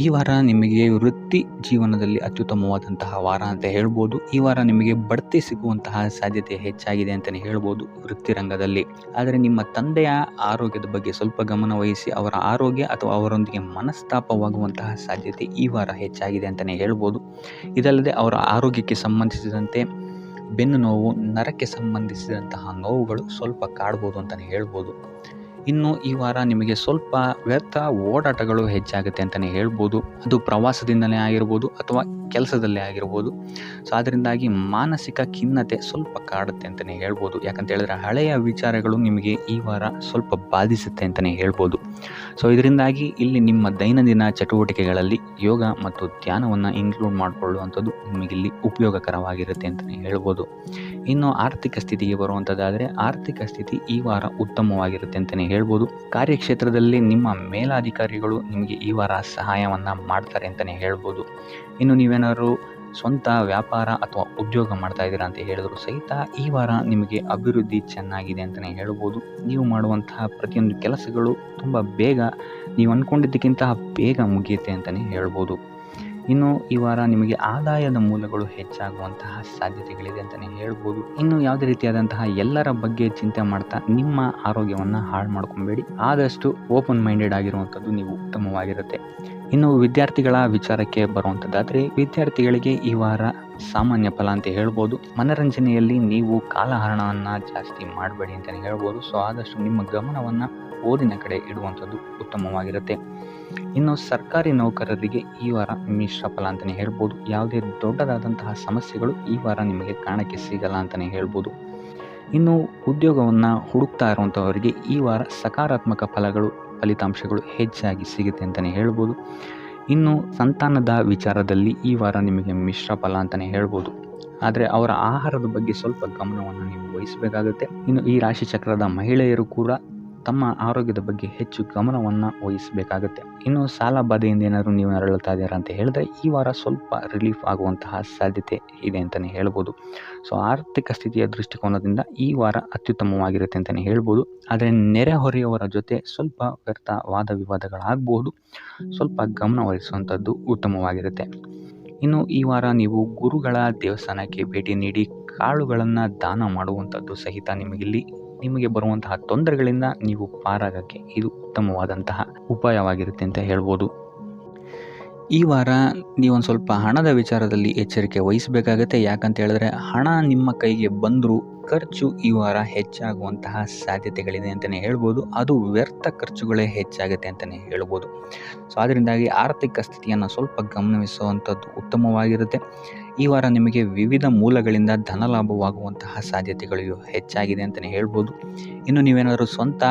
ಈ ವಾರ ನಿಮಗೆ ವೃತ್ತಿ ಜೀವನದಲ್ಲಿ ಅತ್ಯುತ್ತಮವಾದಂತಹ ವಾರ ಅಂತ ಹೇಳ್ಬೋದು. ಈ ವಾರ ನಿಮಗೆ ಬಡ್ತಿ ಸಿಗುವಂತಹ ಸಾಧ್ಯತೆ ಹೆಚ್ಚಾಗಿದೆ ಅಂತಲೇ ಹೇಳ್ಬೋದು ವೃತ್ತಿ ರಂಗದಲ್ಲಿ. ಆದರೆ ನಿಮ್ಮ ತಂದೆಯ ಆರೋಗ್ಯದ ಬಗ್ಗೆ ಸ್ವಲ್ಪ ಗಮನ ವಹಿಸಿ ಅವರ ಆರೋಗ್ಯ ಅಥವಾ ಅವರೊಂದಿಗೆ ಮನಸ್ತಾಪವಾಗುವಂತಹ ಸಾಧ್ಯತೆ ಈ ವಾರ ಹೆಚ್ಚಾಗಿದೆ ಅಂತಲೇ ಹೇಳ್ಬೋದು. ಇದಲ್ಲದೆ ಅವರ ಆರೋಗ್ಯಕ್ಕೆ ಸಂಬಂಧಿಸಿದಂತೆ ಬೆನ್ನು ನೋವು, ನರಕ್ಕೆ ಸಂಬಂಧಿಸಿದಂತಹ ನೋವುಗಳು ಸ್ವಲ್ಪ ಕಾಡ್ಬೋದು ಅಂತಲೇ ಹೇಳ್ಬೋದು. ಇನ್ನು ಈ ವಾರ ನಿಮಗೆ ಸ್ವಲ್ಪ ವ್ಯರ್ಥ ಓಡಾಟಗಳು ಹೆಚ್ಚಾಗುತ್ತೆ ಅಂತಲೇ ಹೇಳ್ಬೋದು. ಅದು ಪ್ರವಾಸದಿಂದಲೇ ಆಗಿರ್ಬೋದು ಅಥವಾ ಕೆಲಸದಲ್ಲೇ ಆಗಿರ್ಬೋದು. ಸೊ ಅದರಿಂದಾಗಿ ಮಾನಸಿಕ ಖಿನ್ನತೆ ಸ್ವಲ್ಪ ಕಾಡುತ್ತೆ ಅಂತಲೇ ಹೇಳ್ಬೋದು. ಯಾಕಂತ ಹೇಳಿದ್ರೆ ಹಳೆಯ ವಿಚಾರಗಳು ನಿಮಗೆ ಈ ವಾರ ಸ್ವಲ್ಪ ಬಾಧಿಸುತ್ತೆ ಅಂತಲೇ ಹೇಳ್ಬೋದು. ಸೊ ಇದರಿಂದಾಗಿ ಇಲ್ಲಿ ನಿಮ್ಮ ದೈನಂದಿನ ಚಟುವಟಿಕೆಗಳಲ್ಲಿ ಯೋಗ ಮತ್ತು ಧ್ಯಾನವನ್ನು ಇನ್ಕ್ಲೂಡ್ ಮಾಡಿಕೊಳ್ಳುವಂಥದ್ದು ನಿಮಗಿಲ್ಲಿ ಉಪಯೋಗಕರವಾಗಿರುತ್ತೆ ಅಂತಲೇ ಹೇಳ್ಬೋದು. ಇನ್ನು ಆರ್ಥಿಕ ಸ್ಥಿತಿಗೆ ಬರುವಂಥದ್ದಾದರೆ ಆರ್ಥಿಕ ಸ್ಥಿತಿ ಈ ವಾರ ಉತ್ತಮವಾಗಿರುತ್ತೆ ಅಂತಲೇ ಹೇಳ್ಬೋದು. ಕಾರ್ಯಕ್ಷೇತ್ರದಲ್ಲಿ ನಿಮ್ಮ ಮೇಲಾಧಿಕಾರಿಗಳು ನಿಮಗೆ ಈ ವಾರ ಸಹಾಯವನ್ನು ಮಾಡ್ತಾರೆ ಅಂತಲೇ ಹೇಳ್ಬೋದು. ಇನ್ನು ನೀವೇನಾದ್ರು ಸ್ವಂತ ವ್ಯಾಪಾರ ಅಥವಾ ಉದ್ಯೋಗ ಮಾಡ್ತಾ ಇದ್ದೀರಾ ಅಂತ ಹೇಳಿದ್ರು ಸಹಿತ ಈ ವಾರ ನಿಮಗೆ ಅಭಿವೃದ್ಧಿ ಚೆನ್ನಾಗಿದೆ ಅಂತಲೇ ಹೇಳ್ಬೋದು. ನೀವು ಮಾಡುವಂತಹ ಪ್ರತಿಯೊಂದು ಕೆಲಸಗಳು ತುಂಬ ಬೇಗ ನೀವು ಅಂದ್ಕೊಂಡಿದ್ದಕ್ಕಿಂತ ಬೇಗ ಮುಗಿಯುತ್ತೆ ಅಂತಲೇ ಹೇಳ್ಬೋದು. ಇನ್ನು ಈ ವಾರ ನಿಮಗೆ ಆದಾಯದ ಮೂಲಗಳು ಹೆಚ್ಚಾಗುವಂತಹ ಸಾಧ್ಯತೆಗಳಿದೆ ಅಂತಲೇ ಹೇಳ್ಬೋದು. ಇನ್ನು ಯಾವುದೇ ರೀತಿಯಾದಂತಹ ಎಲ್ಲರ ಬಗ್ಗೆ ಚಿಂತೆ ಮಾಡ್ತಾ ನಿಮ್ಮ ಆರೋಗ್ಯವನ್ನು ಹಾಳು ಮಾಡ್ಕೊಬೇಡಿ. ಆದಷ್ಟು ಓಪನ್ ಮೈಂಡೆಡ್ ಆಗಿರುವಂಥದ್ದು ನೀವು ಉತ್ತಮವಾಗಿರುತ್ತೆ. ಇನ್ನು ವಿದ್ಯಾರ್ಥಿಗಳ ವಿಚಾರಕ್ಕೆ ಬರುವಂಥದ್ದಾದರೆ ವಿದ್ಯಾರ್ಥಿಗಳಿಗೆ ಈ ವಾರ ಸಾಮಾನ್ಯ ಫಲ ಅಂತ ಹೇಳ್ಬೋದು. ಮನರಂಜನೆಯಲ್ಲಿ ನೀವು ಕಾಲಹರಣವನ್ನು ಜಾಸ್ತಿ ಮಾಡಬೇಡಿ ಅಂತಲೇ ಹೇಳ್ಬೋದು. ಸೊ ಆದಷ್ಟು ನಿಮ್ಮ ಗಮನವನ್ನು ಓದಿನ ಕಡೆ ಇಡುವಂಥದ್ದು ಉತ್ತಮವಾಗಿರುತ್ತೆ. ಇನ್ನು ಸರ್ಕಾರಿ ನೌಕರರಿಗೆ ಈ ವಾರ ಮಿಶ್ರ ಫಲ ಅಂತಲೇ ಹೇಳ್ಬೋದು. ಯಾವುದೇ ದೊಡ್ಡದಾದಂತಹ ಸಮಸ್ಯೆಗಳು ಈ ವಾರ ನಿಮಗೆ ಕಾಣಕ್ಕೆ ಸಿಗಲ್ಲ ಅಂತಲೇ ಹೇಳ್ಬೋದು. ಇನ್ನು ಉದ್ಯೋಗವನ್ನು ಹುಡುಕ್ತಾ ಇರುವಂಥವರಿಗೆ ಈ ವಾರ ಸಕಾರಾತ್ಮಕ ಫಲಿತಾಂಶಗಳು ಹೆಚ್ಚಾಗಿ ಸಿಗುತ್ತೆ ಅಂತಲೇ ಹೇಳ್ಬೋದು. ಇನ್ನು ಸಂತಾನದ ವಿಚಾರದಲ್ಲಿ ಈ ವಾರ ನಿಮಗೆ ಮಿಶ್ರ ಫಲ ಅಂತಲೇ ಹೇಳ್ಬೋದು. ಆದರೆ ಅವರ ಆಹಾರದ ಬಗ್ಗೆ ಸ್ವಲ್ಪ ಗಮನವನ್ನು ನೀವು ವಹಿಸಬೇಕಾಗುತ್ತೆ. ಇನ್ನು ಈ ರಾಶಿ ಚಕ್ರದ ಮಹಿಳೆಯರು ಕೂಡ ತಮ್ಮ ಆರೋಗ್ಯದ ಬಗ್ಗೆ ಹೆಚ್ಚು ಗಮನವನ್ನು ವಹಿಸಬೇಕಾಗುತ್ತೆ. ಇನ್ನು ಸಾಲ ಬಾಧೆಯಿಂದ ಏನಾದರೂ ನೀವು ನರಳುತ್ತಾ ಇದ್ದೀರಾ ಅಂತ ಹೇಳಿದ್ರೆ ಈ ವಾರ ಸ್ವಲ್ಪ ರಿಲೀಫ್ ಆಗುವಂತಹ ಸಾಧ್ಯತೆ ಇದೆ ಅಂತಲೇ ಹೇಳ್ಬೋದು. ಸೊ ಆರ್ಥಿಕ ಸ್ಥಿತಿಯ ದೃಷ್ಟಿಕೋನದಿಂದ ಈ ವಾರ ಅತ್ಯುತ್ತಮವಾಗಿರುತ್ತೆ ಅಂತಲೇ ಹೇಳ್ಬೋದು. ಆದರೆ ನೆರೆಹೊರೆಯವರ ಜೊತೆ ಸ್ವಲ್ಪ ವ್ಯರ್ಥ ವಾದ ವಿವಾದಗಳಾಗಬಹುದು. ಸ್ವಲ್ಪ ಗಮನ ವಹಿಸುವಂಥದ್ದು ಉತ್ತಮವಾಗಿರುತ್ತೆ. ಇನ್ನು ಈ ವಾರ ನೀವು ಗುರುಗಳ ದೇವಸ್ಥಾನಕ್ಕೆ ಭೇಟಿ ನೀಡಿ ಕಾಳುಗಳನ್ನು ದಾನ ಮಾಡುವಂಥದ್ದು ಸಹಿತ ನಿಮಗೆ ಬರುವಂತಹ ತೊಂದರೆಗಳಿಂದ ನೀವು ಪಾರಾಗಕ್ಕೆ ಇದು ಉತ್ತಮವಾದಂತಹ ಉಪಾಯವಾಗಿರುತ್ತೆ ಅಂತ ಹೇಳ್ಬೋದು. ಈ ವಾರ ನೀವೊಂದು ಸ್ವಲ್ಪ ಹಣದ ವಿಚಾರದಲ್ಲಿ ಎಚ್ಚರಿಕೆ ವಹಿಸಬೇಕಾಗತ್ತೆ. ಯಾಕಂತ ಹೇಳಿದ್ರೆ ಹಣ ನಿಮ್ಮ ಕೈಗೆ ಬಂದರೂ ಖರ್ಚು ಈ ವಾರ ಹೆಚ್ಚಾಗುವಂತಹ ಸಾಧ್ಯತೆಗಳಿದೆ ಅಂತಲೇ ಹೇಳ್ಬೋದು. ಅದು ವ್ಯರ್ಥ ಖರ್ಚುಗಳೇ ಹೆಚ್ಚಾಗುತ್ತೆ ಅಂತಲೇ ಹೇಳ್ಬೋದು. ಸೊ ಅದರಿಂದಾಗಿ ಆರ್ಥಿಕ ಸ್ಥಿತಿಯನ್ನು ಸ್ವಲ್ಪ ಗಮನಿಸುವಂಥದ್ದು ಉತ್ತಮವಾಗಿರುತ್ತೆ. ಈ ವಾರ ನಿಮಗೆ ವಿವಿಧ ಮೂಲಗಳಿಂದ ಧನಲಾಭವಾಗುವಂತಹ ಸಾಧ್ಯತೆಗಳು ಹೆಚ್ಚಾಗಿದೆ ಅಂತಲೇ ಹೇಳ್ಬೋದು. ಇನ್ನು ನೀವೇನಾದರೂ ಸ್ವಂತ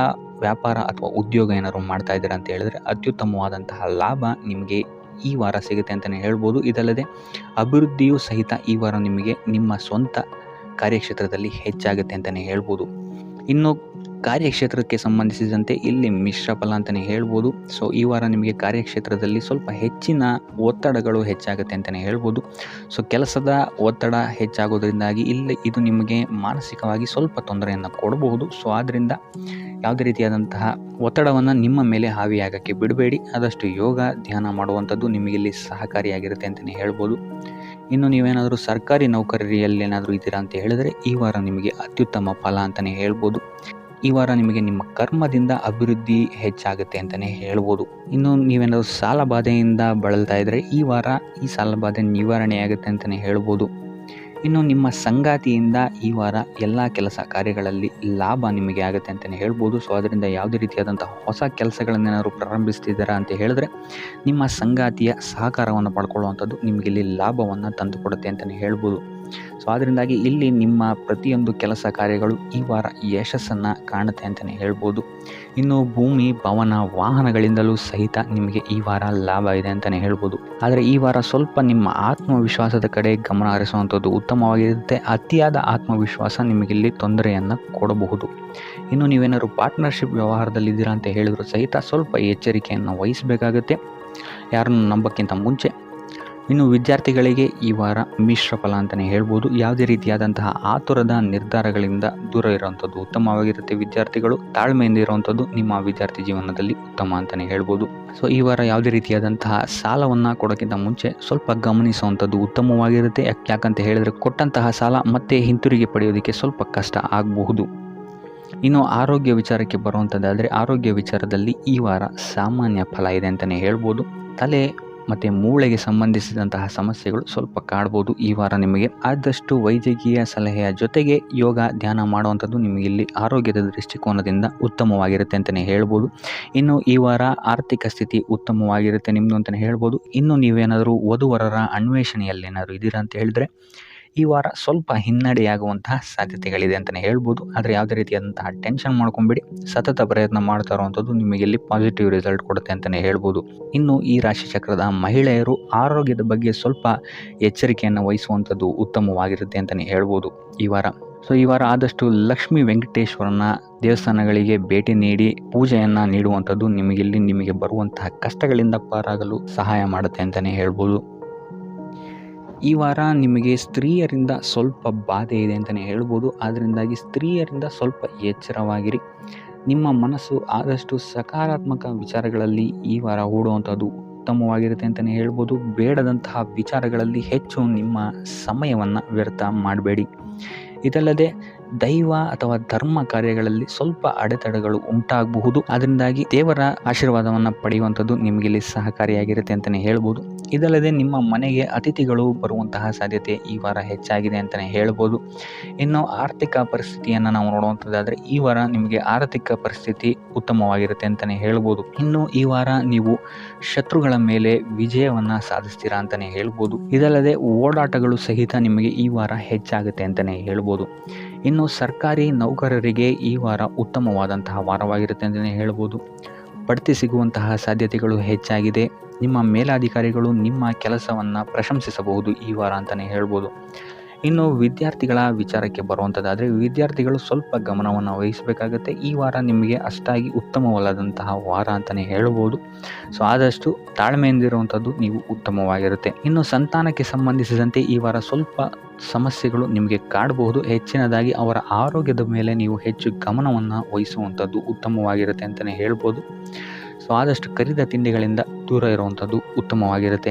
ವ್ಯಾಪಾರ ಅಥವಾ ಉದ್ಯೋಗ ಏನಾದರೂ ಮಾಡ್ತಾ ಇದ್ದೀರಾ ಅಂತ ಹೇಳಿದ್ರೆ ಅತ್ಯುತ್ತಮವಾದಂತಹ ಲಾಭ ನಿಮಗೆ ಈ ವಾರ ಸಿಗುತ್ತೆ ಅಂತಲೇ ಹೇಳ್ಬೋದು. ಇದಲ್ಲದೆ ಅಭಿವೃದ್ಧಿಯೂ ಸಹಿತ ಈ ವಾರ ನಿಮಗೆ ನಿಮ್ಮ ಸ್ವಂತ ಕಾರ್ಯಕ್ಷೇತ್ರದಲ್ಲಿ ಹೆಚ್ಚಾಗುತ್ತೆ ಅಂತಲೇ ಹೇಳ್ಬೋದು. ಇನ್ನು ಕಾರ್ಯಕ್ಷೇತ್ರಕ್ಕೆ ಸಂಬಂಧಿಸಿದಂತೆ ಇಲ್ಲಿ ಮಿಶ್ರ ಫಲ ಅಂತಲೇ ಹೇಳ್ಬೋದು. ಸೊ ಈ ವಾರ ನಿಮಗೆ ಕಾರ್ಯಕ್ಷೇತ್ರದಲ್ಲಿ ಸ್ವಲ್ಪ ಹೆಚ್ಚಿನ ಒತ್ತಡಗಳು ಹೆಚ್ಚಾಗುತ್ತೆ ಅಂತಲೇ ಹೇಳ್ಬೋದು. ಸೊ ಕೆಲಸದ ಒತ್ತಡ ಹೆಚ್ಚಾಗೋದ್ರಿಂದಾಗಿ ಇದು ನಿಮಗೆ ಮಾನಸಿಕವಾಗಿ ಸ್ವಲ್ಪ ತೊಂದರೆಯನ್ನು ಕೊಡಬಹುದು. ಸೊ ಆದ್ದರಿಂದ ಯಾವುದೇ ರೀತಿಯಾದಂತಹ ಒತ್ತಡವನ್ನು ನಿಮ್ಮ ಮೇಲೆ ಹಾವಿಯಾಗಕ್ಕೆ ಬಿಡಬೇಡಿ. ಆದಷ್ಟು ಯೋಗ ಧ್ಯಾನ ಮಾಡುವಂಥದ್ದು ನಿಮಗಿಲ್ಲಿ ಸಹಕಾರಿಯಾಗಿರುತ್ತೆ ಅಂತಲೇ ಹೇಳ್ಬೋದು. ಇನ್ನು ನೀವೇನಾದರೂ ಸರ್ಕಾರಿ ನೌಕರಿಯಲ್ಲೇನಾದರೂ ಇದ್ದೀರಾ ಅಂತ ಹೇಳಿದರೆ ಈ ವಾರ ನಿಮಗೆ ಅತ್ಯುತ್ತಮ ಫಲ ಅಂತಲೇ ಹೇಳ್ಬೋದು. ಈ ವಾರ ನಿಮಗೆ ನಿಮ್ಮ ಕರ್ಮದಿಂದ ಅಭಿವೃದ್ಧಿ ಹೆಚ್ಚಾಗುತ್ತೆ ಅಂತಲೇ ಹೇಳ್ಬೋದು. ಇನ್ನು ನೀವೇನಾದರೂ ಸಾಲ ಬಾಧೆಯಿಂದ ಬಳಲ್ತಾ ಇದ್ದರೆ ಈ ವಾರ ಈ ಸಾಲ ಬಾಧೆ ನಿವಾರಣೆಯಾಗುತ್ತೆ ಅಂತಲೇ ಹೇಳ್ಬೋದು. ಇನ್ನು ನಿಮ್ಮ ಸಂಗಾತಿಯಿಂದ ಈ ವಾರ ಎಲ್ಲ ಕೆಲಸ ಕಾರ್ಯಗಳಲ್ಲಿ ಲಾಭ ನಿಮಗೆ ಆಗುತ್ತೆ ಅಂತಲೇ ಹೇಳ್ಬೋದು. ಸೊ ಅದರಿಂದ ಯಾವುದೇ ರೀತಿಯಾದಂಥ ಹೊಸ ಕೆಲಸಗಳನ್ನೇನಾದ್ರು ಪ್ರಾರಂಭಿಸ್ತಿದ್ದೀರಾ ಅಂತ ಹೇಳಿದ್ರೆ ನಿಮ್ಮ ಸಂಗಾತಿಯ ಸಹಕಾರವನ್ನು ಪಡ್ಕೊಳ್ಳುವಂಥದ್ದು ನಿಮಗೆ ಇಲ್ಲಿ ಲಾಭವನ್ನು ತಂದುಕೊಡುತ್ತೆ ಅಂತಲೇ ಹೇಳ್ಬೋದು. ಸೊ ಅದರಿಂದಾಗಿ ಇಲ್ಲಿ ನಿಮ್ಮ ಪ್ರತಿಯೊಂದು ಕೆಲಸ ಕಾರ್ಯಗಳು ಈ ವಾರ ಯಶಸ್ಸನ್ನು ಕಾಣುತ್ತೆ ಅಂತಲೇ ಹೇಳ್ಬೋದು. ಇನ್ನು ಭೂಮಿ, ಭವನ, ವಾಹನಗಳಿಂದಲೂ ಸಹಿತ ನಿಮಗೆ ಈ ವಾರ ಲಾಭ ಇದೆ ಅಂತಲೇ ಹೇಳ್ಬೋದು. ಆದರೆ ಈ ವಾರ ಸ್ವಲ್ಪ ನಿಮ್ಮ ಆತ್ಮವಿಶ್ವಾಸದ ಕಡೆ ಗಮನ ಹರಿಸುವಂಥದ್ದು ಉತ್ತಮವಾಗಿರುತ್ತೆ. ಅತಿಯಾದ ಆತ್ಮವಿಶ್ವಾಸ ನಿಮಗಿಲ್ಲಿ ತೊಂದರೆಯನ್ನು ಕೊಡಬಹುದು. ಇನ್ನು ನೀವೇನಾದ್ರು ಪಾರ್ಟ್ನರ್ಶಿಪ್ ವ್ಯವಹಾರದಲ್ಲಿದ್ದೀರಾ ಅಂತ ಹೇಳಿದ್ರು ಸಹಿತ ಸ್ವಲ್ಪ ಎಚ್ಚರಿಕೆಯನ್ನು ವಹಿಸಬೇಕಾಗುತ್ತೆ. ಯಾರನ್ನು ನಂಬೋಕ್ಕಿಂತ ಮುಂಚೆ ಇನ್ನು ವಿದ್ಯಾರ್ಥಿಗಳಿಗೆ ಈ ವಾರ ಮಿಶ್ರ ಫಲ ಅಂತಲೇ ಹೇಳ್ಬೋದು. ಯಾವುದೇ ರೀತಿಯಾದಂತಹ ಆತುರದ ನಿರ್ಧಾರಗಳಿಂದ ದೂರ ಇರುವಂಥದ್ದು ಉತ್ತಮವಾಗಿರುತ್ತೆ. ವಿದ್ಯಾರ್ಥಿಗಳು ತಾಳ್ಮೆಯಿಂದ ಇರುವಂಥದ್ದು ನಿಮ್ಮ ವಿದ್ಯಾರ್ಥಿ ಜೀವನದಲ್ಲಿ ಉತ್ತಮ ಅಂತಲೇ ಹೇಳ್ಬೋದು. ಸೊ ಈ ವಾರ ಯಾವುದೇ ರೀತಿಯಾದಂತಹ ಸಾಲವನ್ನು ಕೊಡೋಕ್ಕಿಂತ ಮುಂಚೆ ಸ್ವಲ್ಪ ಗಮನಿಸುವಂಥದ್ದು ಉತ್ತಮವಾಗಿರುತ್ತೆ. ಯಾಕಂತ ಹೇಳಿದರೆ ಕೊಟ್ಟಂತಹ ಸಾಲ ಮತ್ತೆ ಹಿಂತಿರುಗಿ ಪಡೆಯೋದಕ್ಕೆ ಸ್ವಲ್ಪ ಕಷ್ಟ ಆಗಬಹುದು. ಇನ್ನು ಆರೋಗ್ಯ ವಿಚಾರಕ್ಕೆ ಬರುವಂಥದ್ದಾದರೆ ಆರೋಗ್ಯ ವಿಚಾರದಲ್ಲಿ ಈ ವಾರ ಸಾಮಾನ್ಯ ಫಲ ಇದೆ ಅಂತಲೇ ಹೇಳ್ಬೋದು. ತಲೆ ಮತ್ತು ಮೂಳೆಗೆ ಸಂಬಂಧಿಸಿದಂತಹ ಸಮಸ್ಯೆಗಳು ಸ್ವಲ್ಪ ಕಾಡ್ಬೋದು ಈ ವಾರ ನಿಮಗೆ. ಆದಷ್ಟು ವೈದ್ಯಕೀಯ ಸಲಹೆಯ ಜೊತೆಗೆ ಯೋಗ ಧ್ಯಾನ ಮಾಡುವಂಥದ್ದು ನಿಮಗೆ ಇಲ್ಲಿ ಆರೋಗ್ಯದ ದೃಷ್ಟಿಕೋನದಿಂದ ಉತ್ತಮವಾಗಿರುತ್ತೆ ಅಂತಲೇ ಹೇಳ್ಬೋದು. ಇನ್ನು ಈ ವಾರ ಆರ್ಥಿಕ ಸ್ಥಿತಿ ಉತ್ತಮವಾಗಿರುತ್ತೆ ನಿಮ್ಮದು ಅಂತಲೇ ಹೇಳ್ಬೋದು. ಇನ್ನು ನೀವೇನಾದರೂ ವಧುವರರ ಅನ್ವೇಷಣೆಯಲ್ಲೇನಾದರೂ ಇದ್ದೀರಾ ಅಂತ ಹೇಳಿದರೆ ಈ ವಾರ ಸ್ವಲ್ಪ ಹಿನ್ನಡೆಯಾಗುವಂತಹ ಸಾಧ್ಯತೆಗಳಿದೆ ಅಂತಲೇ ಹೇಳ್ಬೋದು. ಆದರೆ ಯಾವುದೇ ರೀತಿಯಾದಂತಹ ಟೆನ್ಷನ್ ಮಾಡ್ಕೊಂಬಿಡಿ. ಸತತ ಪ್ರಯತ್ನ ಮಾಡ್ತಾ ಇರುವಂಥದ್ದು ನಿಮಗೆ ಇಲ್ಲಿ ಪಾಸಿಟಿವ್ ರಿಸಲ್ಟ್ ಕೊಡುತ್ತೆ ಅಂತಲೇ ಹೇಳ್ಬೋದು. ಇನ್ನು ಈ ರಾಶಿ ಚಕ್ರದ ಮಹಿಳೆಯರು ಆರೋಗ್ಯದ ಬಗ್ಗೆ ಸ್ವಲ್ಪ ಎಚ್ಚರಿಕೆಯನ್ನು ವಹಿಸುವಂಥದ್ದು ಉತ್ತಮವಾಗಿರುತ್ತೆ ಅಂತಲೇ ಹೇಳ್ಬೋದು ಈ ವಾರ. ಸೊ ಈ ವಾರ ಆದಷ್ಟು ಲಕ್ಷ್ಮೀ ವೆಂಕಟೇಶ್ವರನ ದೇವಸ್ಥಾನಗಳಿಗೆ ಭೇಟಿ ನೀಡಿ ಪೂಜೆಯನ್ನು ನೀಡುವಂಥದ್ದು ನಿಮಗೆ ಬರುವಂತಹ ಕಷ್ಟಗಳಿಂದ ಪಾರಾಗಲು ಸಹಾಯ ಮಾಡುತ್ತೆ ಅಂತಲೇ ಹೇಳ್ಬೋದು. ಈ ವಾರ ನಿಮಗೆ ಸ್ತ್ರೀಯರಿಂದ ಸ್ವಲ್ಪ ಬಾಧೆ ಇದೆ ಅಂತಲೇ ಹೇಳ್ಬೋದು. ಅದರಿಂದಾಗಿ ಸ್ತ್ರೀಯರಿಂದ ಸ್ವಲ್ಪ ಎಚ್ಚರವಾಗಿರಿ. ನಿಮ್ಮ ಮನಸ್ಸು ಆದಷ್ಟು ಸಕಾರಾತ್ಮಕ ವಿಚಾರಗಳಲ್ಲಿ ಈ ವಾರ ಹೂಡುವಂಥದ್ದು ಉತ್ತಮವಾಗಿರುತ್ತೆ ಅಂತಲೇ ಹೇಳ್ಬೋದು. ಬೇಡದಂತಹ ವಿಚಾರಗಳಲ್ಲಿ ಹೆಚ್ಚು ನಿಮ್ಮ ಸಮಯವನ್ನು ವ್ಯರ್ಥ ಮಾಡಬೇಡಿ. ಇದಲ್ಲದೆ ದೈವ ಅಥವಾ ಧರ್ಮ ಕಾರ್ಯಗಳಲ್ಲಿ ಸ್ವಲ್ಪ ಅಡೆತಡೆಗಳು ಉಂಟಾಗಬಹುದು. ಅದರಿಂದಾಗಿ ದೇವರ ಆಶೀರ್ವಾದವನ್ನು ಪಡೆಯುವಂಥದ್ದು ನಿಮಗೆ ಇಲ್ಲಿ ಸಹಕಾರಿಯಾಗಿರುತ್ತೆ ಅಂತಲೇ ಹೇಳ್ಬೋದು. ಇದಲ್ಲದೆ ನಿಮ್ಮ ಮನೆಗೆ ಅತಿಥಿಗಳು ಬರುವಂತಹ ಸಾಧ್ಯತೆ ಈ ವಾರ ಹೆಚ್ಚಾಗಿದೆ ಅಂತಲೇ ಹೇಳ್ಬೋದು. ಇನ್ನು ಆರ್ಥಿಕ ಪರಿಸ್ಥಿತಿಯನ್ನು ನಾವು ನೋಡುವಂಥದ್ದಾದರೆ ಈ ವಾರ ನಿಮಗೆ ಆರ್ಥಿಕ ಪರಿಸ್ಥಿತಿ ಉತ್ತಮವಾಗಿರುತ್ತೆ ಅಂತಲೇ ಹೇಳ್ಬೋದು. ಇನ್ನು ಈ ವಾರ ನೀವು ಶತ್ರುಗಳ ಮೇಲೆ ವಿಜಯವನ್ನು ಸಾಧಿಸ್ತೀರಾ ಅಂತಲೇ ಹೇಳ್ಬೋದು. ಇದಲ್ಲದೆ ಓಡಾಟಗಳು ಸಹಿತ ನಿಮಗೆ ಈ ವಾರ ಹೆಚ್ಚಾಗುತ್ತೆ ಅಂತಲೇ ಹೇಳ್ಬೋದು. ಇನ್ನು ಸರ್ಕಾರಿ ನೌಕರರಿಗೆ ಈ ವಾರ ಉತ್ತಮವಾದಂತಹ ವಾರವಾಗಿರುತ್ತೆ ಅಂತಲೇ ಹೇಳ್ಬೋದು. ಬಡ್ತಿ ಸಿಗುವಂತಹ ಸಾಧ್ಯತೆಗಳು ಹೆಚ್ಚಾಗಿದೆ. ನಿಮ್ಮ ಮೇಲಾಧಿಕಾರಿಗಳು ನಿಮ್ಮ ಕೆಲಸವನ್ನು ಪ್ರಶಂಸಿಸಬಹುದು ಈ ವಾರ ಅಂತಲೇ ಹೇಳ್ಬೋದು. ಇನ್ನು ವಿದ್ಯಾರ್ಥಿಗಳ ವಿಚಾರಕ್ಕೆ ಬರುವಂಥದ್ದಾದರೆ ವಿದ್ಯಾರ್ಥಿಗಳು ಸ್ವಲ್ಪ ಗಮನವನ್ನು ವಹಿಸಬೇಕಾಗುತ್ತೆ. ಈ ವಾರ ನಿಮಗೆ ಅಷ್ಟಾಗಿ ಉತ್ತಮವಲ್ಲದಂತಹ ವಾರ ಅಂತಲೇ ಹೇಳ್ಬೋದು. ಸೊ ಆದಷ್ಟು ತಾಳ್ಮೆಯಿಂದಿರುವಂಥದ್ದು ನೀವು ಉತ್ತಮವಾಗಿರುತ್ತೆ. ಇನ್ನು ಸಂತಾನಕ್ಕೆ ಸಂಬಂಧಿಸಿದಂತೆ ಈ ವಾರ ಸ್ವಲ್ಪ ಸಮಸ್ಯೆಗಳು ನಿಮಗೆ ಕಾಡಬಹುದು. ಹೆಚ್ಚಿನದಾಗಿ ಅವರ ಆರೋಗ್ಯದ ಮೇಲೆ ನೀವು ಹೆಚ್ಚು ಗಮನವನ್ನು ವಹಿಸುವಂಥದ್ದು ಉತ್ತಮವಾಗಿರುತ್ತೆ ಅಂತಲೇ ಹೇಳ್ಬೋದು. ಸೊ ಆದಷ್ಟು ಕರಿದ ತಿಂಡಿಗಳಿಂದ ದೂರ ಇರುವಂಥದ್ದು ಉತ್ತಮವಾಗಿರುತ್ತೆ.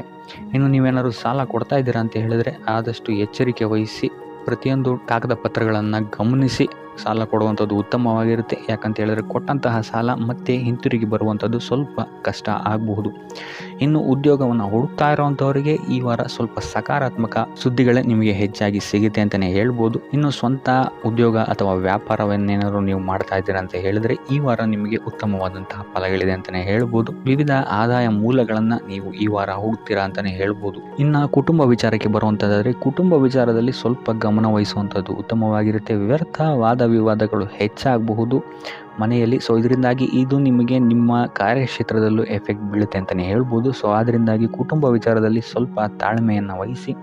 ಇನ್ನು ನೀವೇನಾದ್ರು ಸಾಲ ಕೊಡ್ತಾ ಇದ್ದೀರಾ ಅಂತ ಹೇಳಿದ್ರೆ ಆದಷ್ಟು ಎಚ್ಚರಿಕೆ ವಹಿಸಿ ಪ್ರತಿಯೊಂದು ಕಾಗದ ಪತ್ರಗಳನ್ನು ಗಮನಿಸಿ ಸಾಲ ಕೊಡುವಂಥದ್ದು ಉತ್ತಮವಾಗಿರುತ್ತೆ. ಯಾಕಂತ ಹೇಳಿದ್ರೆ ಕೊಟ್ಟಂತಹ ಸಾಲ ಮತ್ತೆ ಹಿಂತಿರುಗಿ ಬರುವಂಥದ್ದು ಸ್ವಲ್ಪ ಕಷ್ಟ ಆಗಬಹುದು. ಇನ್ನು ಉದ್ಯೋಗವನ್ನು ಹುಡುಕ್ತಾ ಇರುವಂಥವರಿಗೆ ಈ ವಾರ ಸ್ವಲ್ಪ ಸಕಾರಾತ್ಮಕ ಸುದ್ದಿಗಳೇ ನಿಮಗೆ ಹೆಚ್ಚಾಗಿ ಸಿಗುತ್ತೆ ಅಂತಲೇ ಹೇಳ್ಬೋದು. ಇನ್ನು ಸ್ವಂತ ಉದ್ಯೋಗ ಅಥವಾ ವ್ಯಾಪಾರವನ್ನೇನಾದ್ರು ನೀವು ಮಾಡ್ತಾ ಇದ್ದೀರಾ ಅಂತ ಹೇಳಿದ್ರೆ ಈ ವಾರ ನಿಮಗೆ ಉತ್ತಮವಾದಂತಹ ಫಲಗಳಿದೆ ಅಂತಲೇ ಹೇಳ್ಬೋದು. ವಿವಿಧ ಆದಾಯ ಮೂಲಗಳನ್ನು ನೀವು ಈ ವಾರ ಹುಡುಕ್ತೀರಾ ಅಂತಲೇ ಹೇಳ್ಬೋದು. ಇನ್ನು ಕುಟುಂಬ ವಿಚಾರಕ್ಕೆ ಬರುವಂಥದ್ದಾದರೆ ಕುಟುಂಬ ವಿಚಾರದಲ್ಲಿ ಸ್ವಲ್ಪ ಗಮನ ವಹಿಸುವಂಥದ್ದು ಉತ್ತಮವಾಗಿರುತ್ತೆ. ವ್ಯರ್ಥ ವಾದ ವಿವಾದಗಳು ಹೆಚ್ಚಾಗಬಹುದು ಮನೆಯಲ್ಲಿ. ಸೊ ಇದರಿಂದಾಗಿ ಇದು ನಿಮಗೆ ನಿಮ್ಮ ಕಾರ್ಯಕ್ಷೇತ್ರದಲ್ಲೂ ಎಫೆಕ್ಟ್ ಬೀಳುತ್ತೆ ಅಂತಲೇ ಹೇಳ್ಬೋದು. ಸೊ ಅದರಿಂದಾಗಿ ಕುಟುಂಬ ವಿಚಾರದಲ್ಲಿ ಸ್ವಲ್ಪ ತಾಳ್ಮೆಯನ್ನು ವಹಿಸಿ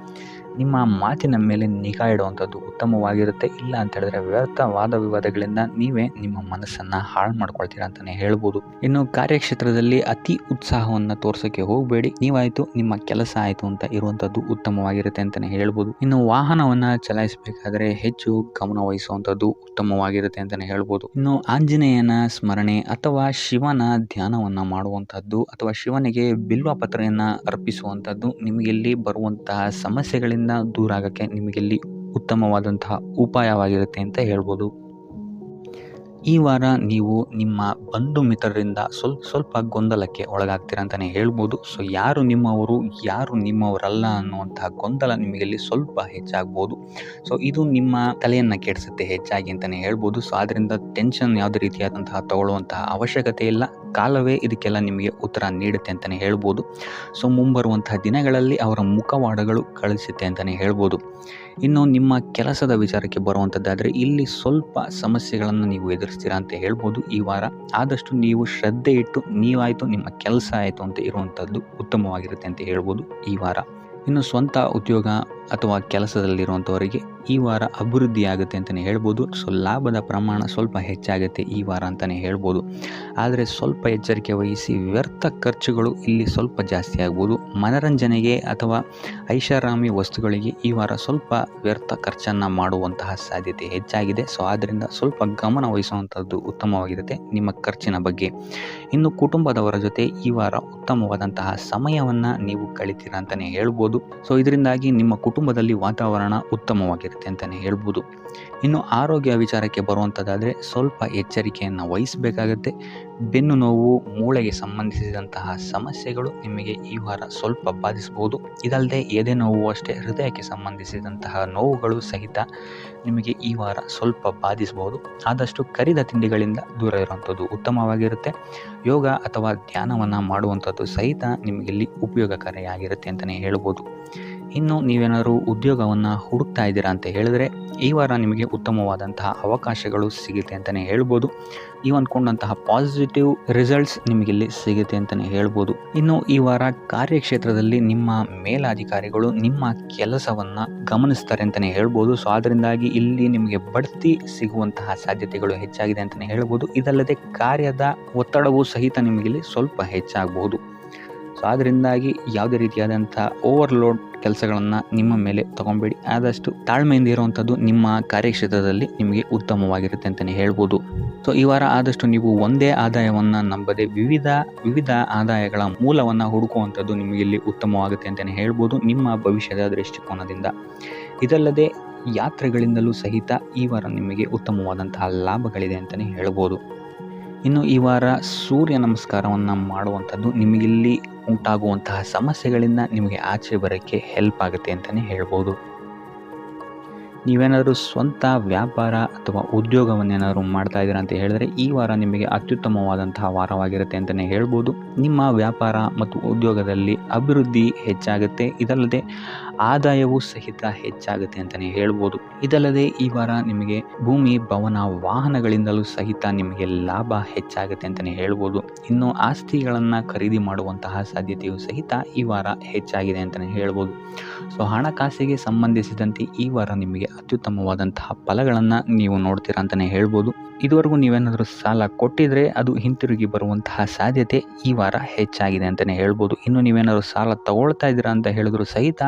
ನಿಮ್ಮ ಮಾತಿನ ಮೇಲೆ ನಿಗಾ ಇಡುವಂಥದ್ದು ಉತ್ತಮವಾಗಿರುತ್ತೆ. ಇಲ್ಲ ಅಂತ ಹೇಳಿದ್ರೆ ವ್ಯರ್ಥ ವಾದ ವಿವಾದಗಳಿಂದ ನೀವೇ ನಿಮ್ಮ ಮನಸ್ಸನ್ನು ಹಾಳು ಮಾಡ್ಕೊಳ್ತೀರಾ ಅಂತಲೇ ಹೇಳ್ಬೋದು. ಇನ್ನು ಕಾರ್ಯಕ್ಷೇತ್ರದಲ್ಲಿ ಅತಿ ಉತ್ಸಾಹವನ್ನು ತೋರ್ಸೋಕ್ಕೆ ಹೋಗಬೇಡಿ. ನೀವಾಯಿತು ನಿಮ್ಮ ಕೆಲಸ ಆಯಿತು ಅಂತ ಇರುವಂಥದ್ದು ಉತ್ತಮವಾಗಿರುತ್ತೆ ಅಂತಲೇ ಹೇಳ್ಬೋದು. ಇನ್ನು ವಾಹನವನ್ನು ಚಲಾಯಿಸಬೇಕಾದ್ರೆ ಹೆಚ್ಚು ಗಮನ ವಹಿಸುವಂಥದ್ದು ಉತ್ತಮವಾಗಿರುತ್ತೆ ಅಂತಲೇ ಹೇಳ್ಬೋದು. ಇನ್ನು ಆಂಜನೇಯನ ಸ್ಮರಣೆ ಅಥವಾ ಶಿವನ ಧ್ಯಾನವನ್ನು ಮಾಡುವಂಥದ್ದು ಅಥವಾ ಶಿವನಿಗೆ ಬಿಲ್ವ ಪತ್ರೆಯನ್ನು ಅರ್ಪಿಸುವಂಥದ್ದು ನಿಮಗೆಲ್ಲಿ ಬರುವಂತಹ ಸಮಸ್ಯೆಗಳಿಂದ ದೂರ ಆಗೋಕ್ಕೆ ನಿಮಗೆಲ್ಲಿ ಉತ್ತಮವಾದಂತಹ ಉಪಾಯವಾಗಿರುತ್ತೆ ಅಂತ ಹೇಳ್ಬೋದು. ಈ ವಾರ ನೀವು ನಿಮ್ಮ ಬಂಧು ಮಿತ್ರರಿಂದ ಸ್ವಲ್ಪ ಗೊಂದಲಕ್ಕೆ ಒಳಗಾಗ್ತೀರಾ ಅಂತಲೇ ಹೇಳ್ಬೋದು. ಸೊ ಯಾರು ನಿಮ್ಮವರು ಯಾರು ನಿಮ್ಮವರಲ್ಲ ಅನ್ನುವಂತಹ ಗೊಂದಲ ನಿಮಗೆಲ್ಲಿ ಸ್ವಲ್ಪ ಹೆಚ್ಚಾಗ್ಬೋದು. ಸೊ ಇದು ನಿಮ್ಮ ತಲೆಯನ್ನು ಕೆಡಿಸುತ್ತೆ ಹೆಚ್ಚಾಗಿ ಅಂತಲೇ ಹೇಳ್ಬೋದು. ಸೊ ಆದ್ದರಿಂದ ಟೆನ್ಷನ್ ಯಾವುದೇ ರೀತಿಯಾದಂತಹ ತಗೊಳ್ಳುವಂತಹ ಅವಶ್ಯಕತೆ ಇಲ್ಲ. ಕಾಲವೇ ಇದಕ್ಕೆಲ್ಲ ನಿಮಗೆ ಉತ್ತರ ನೀಡುತ್ತೆ ಅಂತಲೇ ಹೇಳ್ಬೋದು. ಸೊ ಮುಂಬರುವಂತಹ ದಿನಗಳಲ್ಲಿ ಅವರ ಮುಖವಾಡಗಳು ಕಳಿಸುತ್ತೆ ಅಂತಲೇ ಹೇಳ್ಬೋದು. ಇನ್ನು ನಿಮ್ಮ ಕೆಲಸದ ವಿಚಾರಕ್ಕೆ ಬರುವಂಥದ್ದಾದರೆ ಇಲ್ಲಿ ಸ್ವಲ್ಪ ಸಮಸ್ಯೆಗಳನ್ನು ನೀವು ಎದುರಿಸ್ತೀರಾ ಅಂತ ಹೇಳ್ಬೋದು. ಈ ವಾರ ಆದಷ್ಟು ನೀವು ಶ್ರದ್ಧೆ ಇಟ್ಟು ನೀವಾಯಿತು ನಿಮ್ಮ ಕೆಲಸ ಆಯಿತು ಅಂತ ಇರುವಂಥದ್ದು ಉತ್ತಮವಾಗಿರುತ್ತೆ ಅಂತ ಹೇಳ್ಬೋದು ಈ ವಾರ. ಇನ್ನು ಸ್ವಂತ ಉದ್ಯೋಗ ಅಥವಾ ಕೆಲಸದಲ್ಲಿರುವಂಥವರಿಗೆ ಈ ವಾರ ಅಭಿವೃದ್ಧಿ ಆಗುತ್ತೆ ಅಂತಲೇ ಹೇಳ್ಬೋದು. ಸೊ ಲಾಭದ ಪ್ರಮಾಣ ಸ್ವಲ್ಪ ಹೆಚ್ಚಾಗುತ್ತೆ ಈ ವಾರ ಅಂತಲೇ ಹೇಳ್ಬೋದು. ಆದರೆ ಸ್ವಲ್ಪ ಎಚ್ಚರಿಕೆ ವಹಿಸಿ, ವ್ಯರ್ಥ ಖರ್ಚುಗಳು ಇಲ್ಲಿ ಸ್ವಲ್ಪ ಜಾಸ್ತಿ ಆಗ್ಬೋದು. ಮನರಂಜನೆಗೆ ಅಥವಾ ಐಷಾರಾಮಿ ವಸ್ತುಗಳಿಗೆ ಈ ವಾರ ಸ್ವಲ್ಪ ವ್ಯರ್ಥ ಖರ್ಚನ್ನು ಮಾಡುವಂತಹ ಸಾಧ್ಯತೆ ಹೆಚ್ಚಾಗಿದೆ. ಸೊ ಆದ್ದರಿಂದ ಸ್ವಲ್ಪ ಗಮನ ವಹಿಸುವಂಥದ್ದು ಉತ್ತಮವಾಗಿರುತ್ತೆ ನಿಮ್ಮ ಖರ್ಚಿನ ಬಗ್ಗೆ. ಇನ್ನು ಕುಟುಂಬದವರ ಜೊತೆ ಈ ವಾರ ಉತ್ತಮವಾದಂತಹ ಸಮಯವನ್ನು ನೀವು ಕಳಿತೀರ ಅಂತಲೇ ಹೇಳ್ಬೋದು. ಸೊ ಇದರಿಂದಾಗಿ ನಿಮ್ಮ ಕುಟುಂಬದಲ್ಲಿ ವಾತಾವರಣ ಉತ್ತಮವಾಗಿರುತ್ತೆ ಅಂತಲೇ ಹೇಳ್ಬೋದು. ಇನ್ನು ಆರೋಗ್ಯ ವಿಚಾರಕ್ಕೆ ಬರುವಂಥದ್ದಾದರೆ ಸ್ವಲ್ಪ ಎಚ್ಚರಿಕೆಯನ್ನು ವಹಿಸಬೇಕಾಗತ್ತೆ. ಬೆನ್ನು ನೋವು, ಮೂಳೆಗೆ ಸಂಬಂಧಿಸಿದಂತಹ ಸಮಸ್ಯೆಗಳು ನಿಮಗೆ ಈ ವಾರ ಸ್ವಲ್ಪ ಬಾಧಿಸಬಹುದು. ಇದಲ್ಲದೆ ಎದೆ ನೋವು ಅಷ್ಟೇ, ಹೃದಯಕ್ಕೆ ಸಂಬಂಧಿಸಿದಂತಹ ನೋವುಗಳು ಸಹಿತ ನಿಮಗೆ ಈ ವಾರ ಸ್ವಲ್ಪ ಬಾಧಿಸಬಹುದು. ಆದಷ್ಟು ಕರಿದ ತಿಂಡಿಗಳಿಂದ ದೂರ ಇರುವಂಥದ್ದು ಉತ್ತಮವಾಗಿರುತ್ತೆ. ಯೋಗ ಅಥವಾ ಧ್ಯಾನವನ್ನು ಮಾಡುವಂಥದ್ದು ಸಹಿತ ನಿಮಗಿಲ್ಲಿ ಉಪಯೋಗಕಾರಿಯಾಗಿರುತ್ತೆ ಅಂತಲೇ ಹೇಳ್ಬೋದು. ಇನ್ನು ನೀವೇನಾದರೂ ಉದ್ಯೋಗವನ್ನು ಹುಡುಕ್ತಾ ಇದ್ದೀರಾ ಅಂತ ಹೇಳಿದ್ರೆ ಈ ವಾರ ನಿಮಗೆ ಉತ್ತಮವಾದಂತಹ ಅವಕಾಶಗಳು ಸಿಗುತ್ತೆ ಅಂತಲೇ ಹೇಳ್ಬೋದು. ನೀವು ಅಂದ್ಕೊಂಡಂತಹ ಪಾಸಿಟಿವ್ ರಿಸಲ್ಟ್ಸ್ ನಿಮಗಿಲ್ಲಿ ಸಿಗುತ್ತೆ ಅಂತಲೇ ಹೇಳ್ಬೋದು. ಇನ್ನು ಈ ವಾರ ಕಾರ್ಯಕ್ಷೇತ್ರದಲ್ಲಿ ನಿಮ್ಮ ಮೇಲಾಧಿಕಾರಿಗಳು ನಿಮ್ಮ ಕೆಲಸವನ್ನು ಗಮನಿಸ್ತಾರೆ ಅಂತಲೇ ಹೇಳ್ಬೋದು. ಸೊ ಅದರಿಂದಾಗಿ ಇಲ್ಲಿ ನಿಮಗೆ ಬಡ್ತಿ ಸಿಗುವಂತಹ ಸಾಧ್ಯತೆಗಳು ಹೆಚ್ಚಾಗಿದೆ ಅಂತಲೇ ಹೇಳ್ಬೋದು. ಇದಲ್ಲದೆ ಕಾರ್ಯದ ಒತ್ತಡವೂ ಸಹಿತ ನಿಮಗಿಲ್ಲಿ ಸ್ವಲ್ಪ ಹೆಚ್ಚಾಗಬಹುದು. ಸೊ ಅದರಿಂದಾಗಿ ಯಾವುದೇ ರೀತಿಯಾದಂಥ ಓವರ್ಲೋಡ್ ಕೆಲಸಗಳನ್ನು ನಿಮ್ಮ ಮೇಲೆ ತಗೊಬೇಡಿ. ಆದಷ್ಟು ತಾಳ್ಮೆಯಿಂದ ಇರುವಂಥದ್ದು ನಿಮ್ಮ ಕಾರ್ಯಕ್ಷೇತ್ರದಲ್ಲಿ ನಿಮಗೆ ಉತ್ತಮವಾಗಿರುತ್ತೆ ಅಂತಲೇ ಹೇಳ್ಬೋದು. ಸೊ ಈ ವಾರ ಆದಷ್ಟು ನೀವು ಒಂದೇ ಆದಾಯವನ್ನು ನಂಬದೆ ವಿವಿಧ ಆದಾಯಗಳ ಮೂಲವನ್ನು ಹುಡುಕುವಂಥದ್ದು ನಿಮಗಿಲ್ಲಿ ಉತ್ತಮವಾಗುತ್ತೆ ಅಂತಲೇ ಹೇಳ್ಬೋದು ನಿಮ್ಮ ಭವಿಷ್ಯದ ದೃಷ್ಟಿಕೋನದಿಂದ. ಇದಲ್ಲದೆ ಯಾತ್ರೆಗಳಿಂದಲೂ ಸಹಿತ ಈ ವಾರ ನಿಮಗೆ ಉತ್ತಮವಾದಂತಹ ಲಾಭಗಳಿದೆ ಅಂತಲೇ ಹೇಳ್ಬೋದು. ಇನ್ನು ಈ ವಾರ ಸೂರ್ಯ ನಮಸ್ಕಾರವನ್ನು ಮಾಡುವಂಥದ್ದು ನಿಮಗಿಲ್ಲಿ ಉಂಟಾಗುವಂತಹ ಸಮಸ್ಯೆಗಳಿಂದ ನಿಮಗೆ ಆಚೆ ಬರೋಕ್ಕೆ ಹೆಲ್ಪ್ ಆಗುತ್ತೆ ಅಂತಲೇ ಹೇಳ್ಬೋದು. ನೀವೇನಾದರೂ ಸ್ವಂತ ವ್ಯಾಪಾರ ಅಥವಾ ಉದ್ಯೋಗವನ್ನೇನಾದರೂ ಮಾಡ್ತಾ ಇದ್ದೀರಾ ಅಂತ ಹೇಳಿದ್ರೆ ಈ ವಾರ ನಿಮಗೆ ಅತ್ಯುತ್ತಮವಾದಂತಹ ವಾರವಾಗಿರುತ್ತೆ ಅಂತಲೇ ಹೇಳ್ಬೋದು. ನಿಮ್ಮ ವ್ಯಾಪಾರ ಮತ್ತು ಉದ್ಯೋಗದಲ್ಲಿ ಅಭಿವೃದ್ಧಿ ಹೆಚ್ಚಾಗುತ್ತೆ. ಇದಲ್ಲದೆ ಆದಾಯವೂ ಸಹಿತ ಹೆಚ್ಚಾಗುತ್ತೆ ಅಂತಲೇ ಹೇಳ್ಬೋದು. ಇದಲ್ಲದೆ ಈ ವಾರ ನಿಮಗೆ ಭೂಮಿ, ಭವನ, ವಾಹನಗಳಿಂದಲೂ ಸಹಿತ ನಿಮಗೆ ಲಾಭ ಹೆಚ್ಚಾಗುತ್ತೆ ಅಂತಲೇ ಹೇಳ್ಬೋದು. ಇನ್ನು ಆಸ್ತಿಗಳನ್ನು ಖರೀದಿ ಮಾಡುವಂತಹ ಸಾಧ್ಯತೆಯೂ ಸಹಿತ ಈ ವಾರ ಹೆಚ್ಚಾಗಿದೆ ಅಂತಲೇ ಹೇಳ್ಬೋದು. ಸೊ ಹಣಕಾಸಿಗೆ ಸಂಬಂಧಿಸಿದಂತೆ ಈ ವಾರ ನಿಮಗೆ ಅತ್ಯುತ್ತಮವಾದಂತಹ ಫಲಗಳನ್ನು ನೀವು ನೋಡ್ತೀರಾ ಅಂತಲೇ ಹೇಳ್ಬೋದು. ಇದುವರೆಗೂ ನೀವೇನಾದರೂ ಸಾಲ ಕೊಟ್ಟಿದ್ರೆ ಅದು ಹಿಂತಿರುಗಿ ಬರುವಂತಹ ಸಾಧ್ಯತೆ ಈ ವಾರ ಹೆಚ್ಚಾಗಿದೆ ಅಂತಲೇ ಹೇಳ್ಬೋದು. ಇನ್ನು ನೀವೇನಾದರೂ ಸಾಲ ತಗೊಳ್ತಾ ಇದ್ದೀರಾ ಅಂತ ಹೇಳಿದ್ರು ಸಹಿತ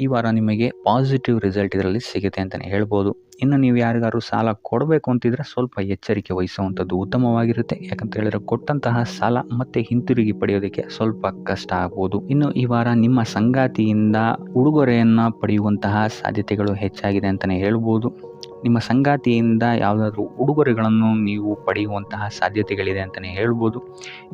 ಈ ವಾರ ನಿಮಗೆ ಪಾಸಿಟಿವ್ ರಿಸಲ್ಟ್ ಇದರಲ್ಲಿ ಸಿಗುತ್ತೆ ಅಂತಲೇ ಹೇಳ್ಬೋದು. ಇನ್ನು ನೀವು ಯಾರಿಗಾದ್ರು ಸಾಲ ಕೊಡಬೇಕು ಅಂತಿದ್ರೆ ಸ್ವಲ್ಪ ಎಚ್ಚರಿಕೆ ವಹಿಸುವಂಥದ್ದು ಉತ್ತಮವಾಗಿರುತ್ತೆ. ಯಾಕಂತ ಹೇಳಿದ್ರೆ ಕೊಟ್ಟಂತಹ ಸಾಲ ಮತ್ತೆ ಹಿಂತಿರುಗಿ ಪಡೆಯೋದಕ್ಕೆ ಸ್ವಲ್ಪ ಕಷ್ಟ ಆಗ್ಬೋದು. ಇನ್ನು ಈ ವಾರ ನಿಮ್ಮ ಸಂಗಾತಿಯಿಂದ ಉಡುಗೊರೆಯನ್ನು ಪಡೆಯುವಂತಹ ಸಾಧ್ಯತೆಗಳು ಹೆಚ್ಚಾಗಿದೆ ಅಂತಲೇ ಹೇಳ್ಬೋದು. ನಿಮ್ಮ ಸಂಗಾತಿಯಿಂದ ಯಾವುದಾದ್ರೂ ಉಡುಗೊರೆಗಳನ್ನು ನೀವು ಪಡೆಯುವಂತಹ ಸಾಧ್ಯತೆಗಳಿದೆ ಅಂತಲೇ ಹೇಳ್ಬೋದು.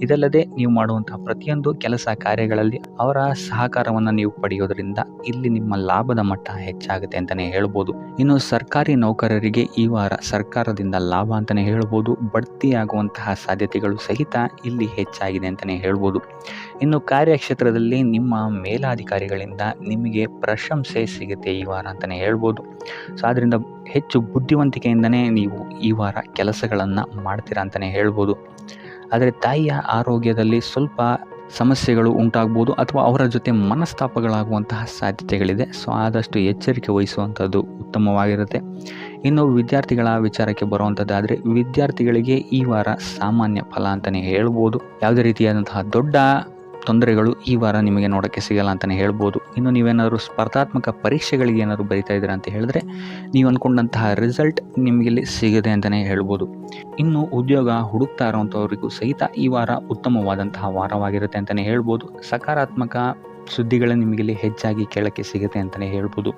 ಇದಲ್ಲದೆ ನೀವು ಮಾಡುವಂತಹ ಪ್ರತಿಯೊಂದು ಕೆಲಸ ಕಾರ್ಯಗಳಲ್ಲಿ ಅವರ ಸಹಕಾರವನ್ನು ನೀವು ಪಡೆಯೋದ್ರಿಂದ ಇಲ್ಲಿ ನಿಮ್ಮ ಲಾಭದ ಮಟ್ಟ ಹೆಚ್ಚಾಗುತ್ತೆ ಅಂತಲೇ ಹೇಳ್ಬೋದು. ಇನ್ನು ಸರ್ಕಾರಿ ನೌಕರರಿಗೆ ಈ ವಾರ ಸರ್ಕಾರದಿಂದ ಲಾಭ ಅಂತಲೇ ಹೇಳ್ಬೋದು. ಬಡ್ತಿಯಾಗುವಂತಹ ಸಾಧ್ಯತೆಗಳು ಸಹಿತ ಇಲ್ಲಿ ಹೆಚ್ಚಾಗಿದೆ ಅಂತಲೇ ಹೇಳ್ಬೋದು. ಇನ್ನು ಕಾರ್ಯಕ್ಷೇತ್ರದಲ್ಲಿ ನಿಮ್ಮ ಮೇಲಾಧಿಕಾರಿಗಳಿಂದ ನಿಮಗೆ ಪ್ರಶಂಸೆ ಸಿಗುತ್ತೆ ಈ ವಾರ ಅಂತಲೇ ಹೇಳ್ಬೋದು. ಸೊ ಅದರಿಂದ ಹೆಚ್ಚು ಬುದ್ಧಿವಂತಿಕೆಯಿಂದನೇ ನೀವು ಈ ವಾರ ಕೆಲಸಗಳನ್ನು ಮಾಡ್ತೀರಾ ಅಂತಲೇ ಹೇಳ್ಬೋದು. ಆದರೆ ತಾಯಿಯ ಆರೋಗ್ಯದಲ್ಲಿ ಸ್ವಲ್ಪ ಸಮಸ್ಯೆಗಳು ಉಂಟಾಗ್ಬೋದು ಅಥವಾ ಅವರ ಜೊತೆ ಮನಸ್ತಾಪಗಳಾಗುವಂತಹ ಸಾಧ್ಯತೆಗಳಿದೆ. ಸೊ ಆದಷ್ಟು ಎಚ್ಚರಿಕೆ ವಹಿಸುವಂಥದ್ದು ಉತ್ತಮವಾಗಿರುತ್ತೆ. ಇನ್ನು ವಿದ್ಯಾರ್ಥಿಗಳ ವಿಚಾರಕ್ಕೆ ಬರುವಂಥದ್ದಾದರೆ ವಿದ್ಯಾರ್ಥಿಗಳಿಗೆ ಈ ವಾರ ಸಾಮಾನ್ಯ ಫಲ ಅಂತಲೇ ಹೇಳ್ಬೋದು. ಯಾವುದೇ ರೀತಿಯಾದಂತಹ ದೊಡ್ಡ ತೊಂದರೆಗಳು ಈ ವಾರ ನಿಮಗೆ ನೋಡೋಕ್ಕೆ ಸಿಗಲ್ಲ ಅಂತಲೇ ಹೇಳ್ಬೋದು. ಇನ್ನು ನೀವೇನಾದರೂ ಸ್ಪರ್ಧಾತ್ಮಕ ಪರೀಕ್ಷೆಗಳಿಗೆ ಏನಾದರೂ ಬರಿತಾ ಇದ್ದೀರಾ ಅಂತ ಹೇಳಿದ್ರೆ ನೀವು ಅಂದ್ಕೊಂಡಂತಹ ರಿಸಲ್ಟ್ ನಿಮಗಿಲ್ಲಿ ಸಿಗದೆ ಅಂತಲೇ ಹೇಳ್ಬೋದು. ಇನ್ನು ಉದ್ಯೋಗ ಹುಡುಕ್ತಾ ಇರೋವಂಥವ್ರಿಗೂ ಸಹಿತ ಈ ವಾರ ಉತ್ತಮವಾದಂತಹ ವಾರವಾಗಿರುತ್ತೆ ಅಂತಲೇ ಹೇಳ್ಬೋದು. ಸಕಾರಾತ್ಮಕ ಸುದ್ದಿಗಳು ನಿಮಗಿಲ್ಲಿ ಹೆಚ್ಚಾಗಿ ಕೇಳೋಕ್ಕೆ ಸಿಗುತ್ತೆ ಅಂತಲೇ ಹೇಳ್ಬೋದು.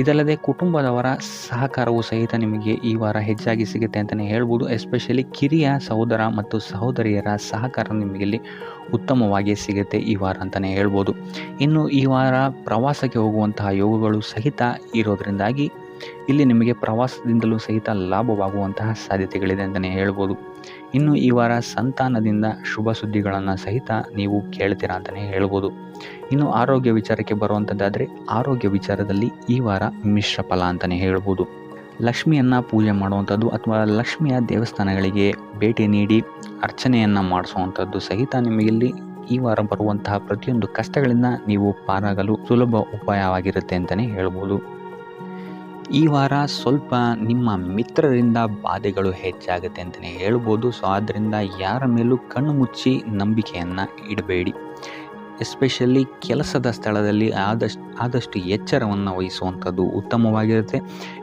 ಇದಲ್ಲದೆ ಕುಟುಂಬದವರ ಸಹಕಾರವು ಸಹಿತ ನಿಮಗೆ ಈ ವಾರ ಹೆಚ್ಚಾಗಿ ಸಿಗುತ್ತೆ ಅಂತಲೇ ಹೇಳ್ಬೋದು. ಎಸ್ಪೆಷಲಿ ಕಿರಿಯ ಸಹೋದರ ಮತ್ತು ಸಹೋದರಿಯರ ಸಹಕಾರ ನಿಮಗಿಲ್ಲಿ ಉತ್ತಮವಾಗಿ ಸಿಗುತ್ತೆ ಈ ವಾರ ಅಂತಲೇ ಹೇಳ್ಬೋದು. ಇನ್ನು ಈ ವಾರ ಪ್ರವಾಸಕ್ಕೆ ಹೋಗುವಂತಹ ಯೋಗಗಳು ಸಹಿತ ಇರೋದರಿಂದಾಗಿ ಇಲ್ಲಿ ನಿಮಗೆ ಪ್ರವಾಸದಿಂದಲೂ ಸಹಿತ ಲಾಭವಾಗುವಂತಹ ಸಾಧ್ಯತೆಗಳಿದೆ ಅಂತಲೇ ಹೇಳ್ಬೋದು. ಇನ್ನು ಈ ವಾರ ಸಂತಾನದಿಂದ ಶುಭ ಸುದ್ದಿಗಳನ್ನು ಸಹಿತ ನೀವು ಕೇಳ್ತೀರಾ ಅಂತಲೇ ಹೇಳ್ಬೋದು. ಇನ್ನು ಆರೋಗ್ಯ ವಿಚಾರಕ್ಕೆ ಬರುವಂಥದ್ದಾದರೆ ಆರೋಗ್ಯ ವಿಚಾರದಲ್ಲಿ ಈ ವಾರ ಮಿಶ್ರ ಫಲ ಅಂತಲೇ ಹೇಳ್ಬೋದು. ಲಕ್ಷ್ಮಿಯನ್ನು ಪೂಜೆ ಮಾಡುವಂಥದ್ದು ಅಥವಾ ಲಕ್ಷ್ಮಿಯ ದೇವಸ್ಥಾನಗಳಿಗೆ ಭೇಟಿ ನೀಡಿ ಅರ್ಚನೆಯನ್ನು ಮಾಡಿಸುವಂಥದ್ದು ಸಹಿತ ನಿಮಗಿಲ್ಲಿ ಈ ವಾರ ಬರುವಂತಹ ಪ್ರತಿಯೊಂದು ಕಷ್ಟಗಳಿಂದ ನೀವು ಪಾರಾಗಲು ಸುಲಭ ಉಪಾಯವಾಗಿರುತ್ತೆ ಅಂತಲೇ ಹೇಳ್ಬೋದು. ಈ ವಾರ ಸ್ವಲ್ಪ ನಿಮ್ಮ ಮಿತ್ರರಿಂದ ಬಾಧೆಗಳು ಹೆಚ್ಚಾಗುತ್ತೆ ಅಂತಲೇ ಹೇಳ್ಬೋದು. ಸೊ ಆದ್ದರಿಂದ ಯಾರ ಮೇಲೂ ಕಣ್ಣು ಮುಚ್ಚಿ ನಂಬಿಕೆಯನ್ನು ಇಡಬೇಡಿ. ಎಸ್ಪೆಷಲಿ ಕೆಲಸದ ಸ್ಥಳದಲ್ಲಿ ಆದಷ್ಟು ಎಚ್ಚರವನ್ನು ವಹಿಸುವಂಥದ್ದು ಉತ್ತಮವಾಗಿರುತ್ತೆ.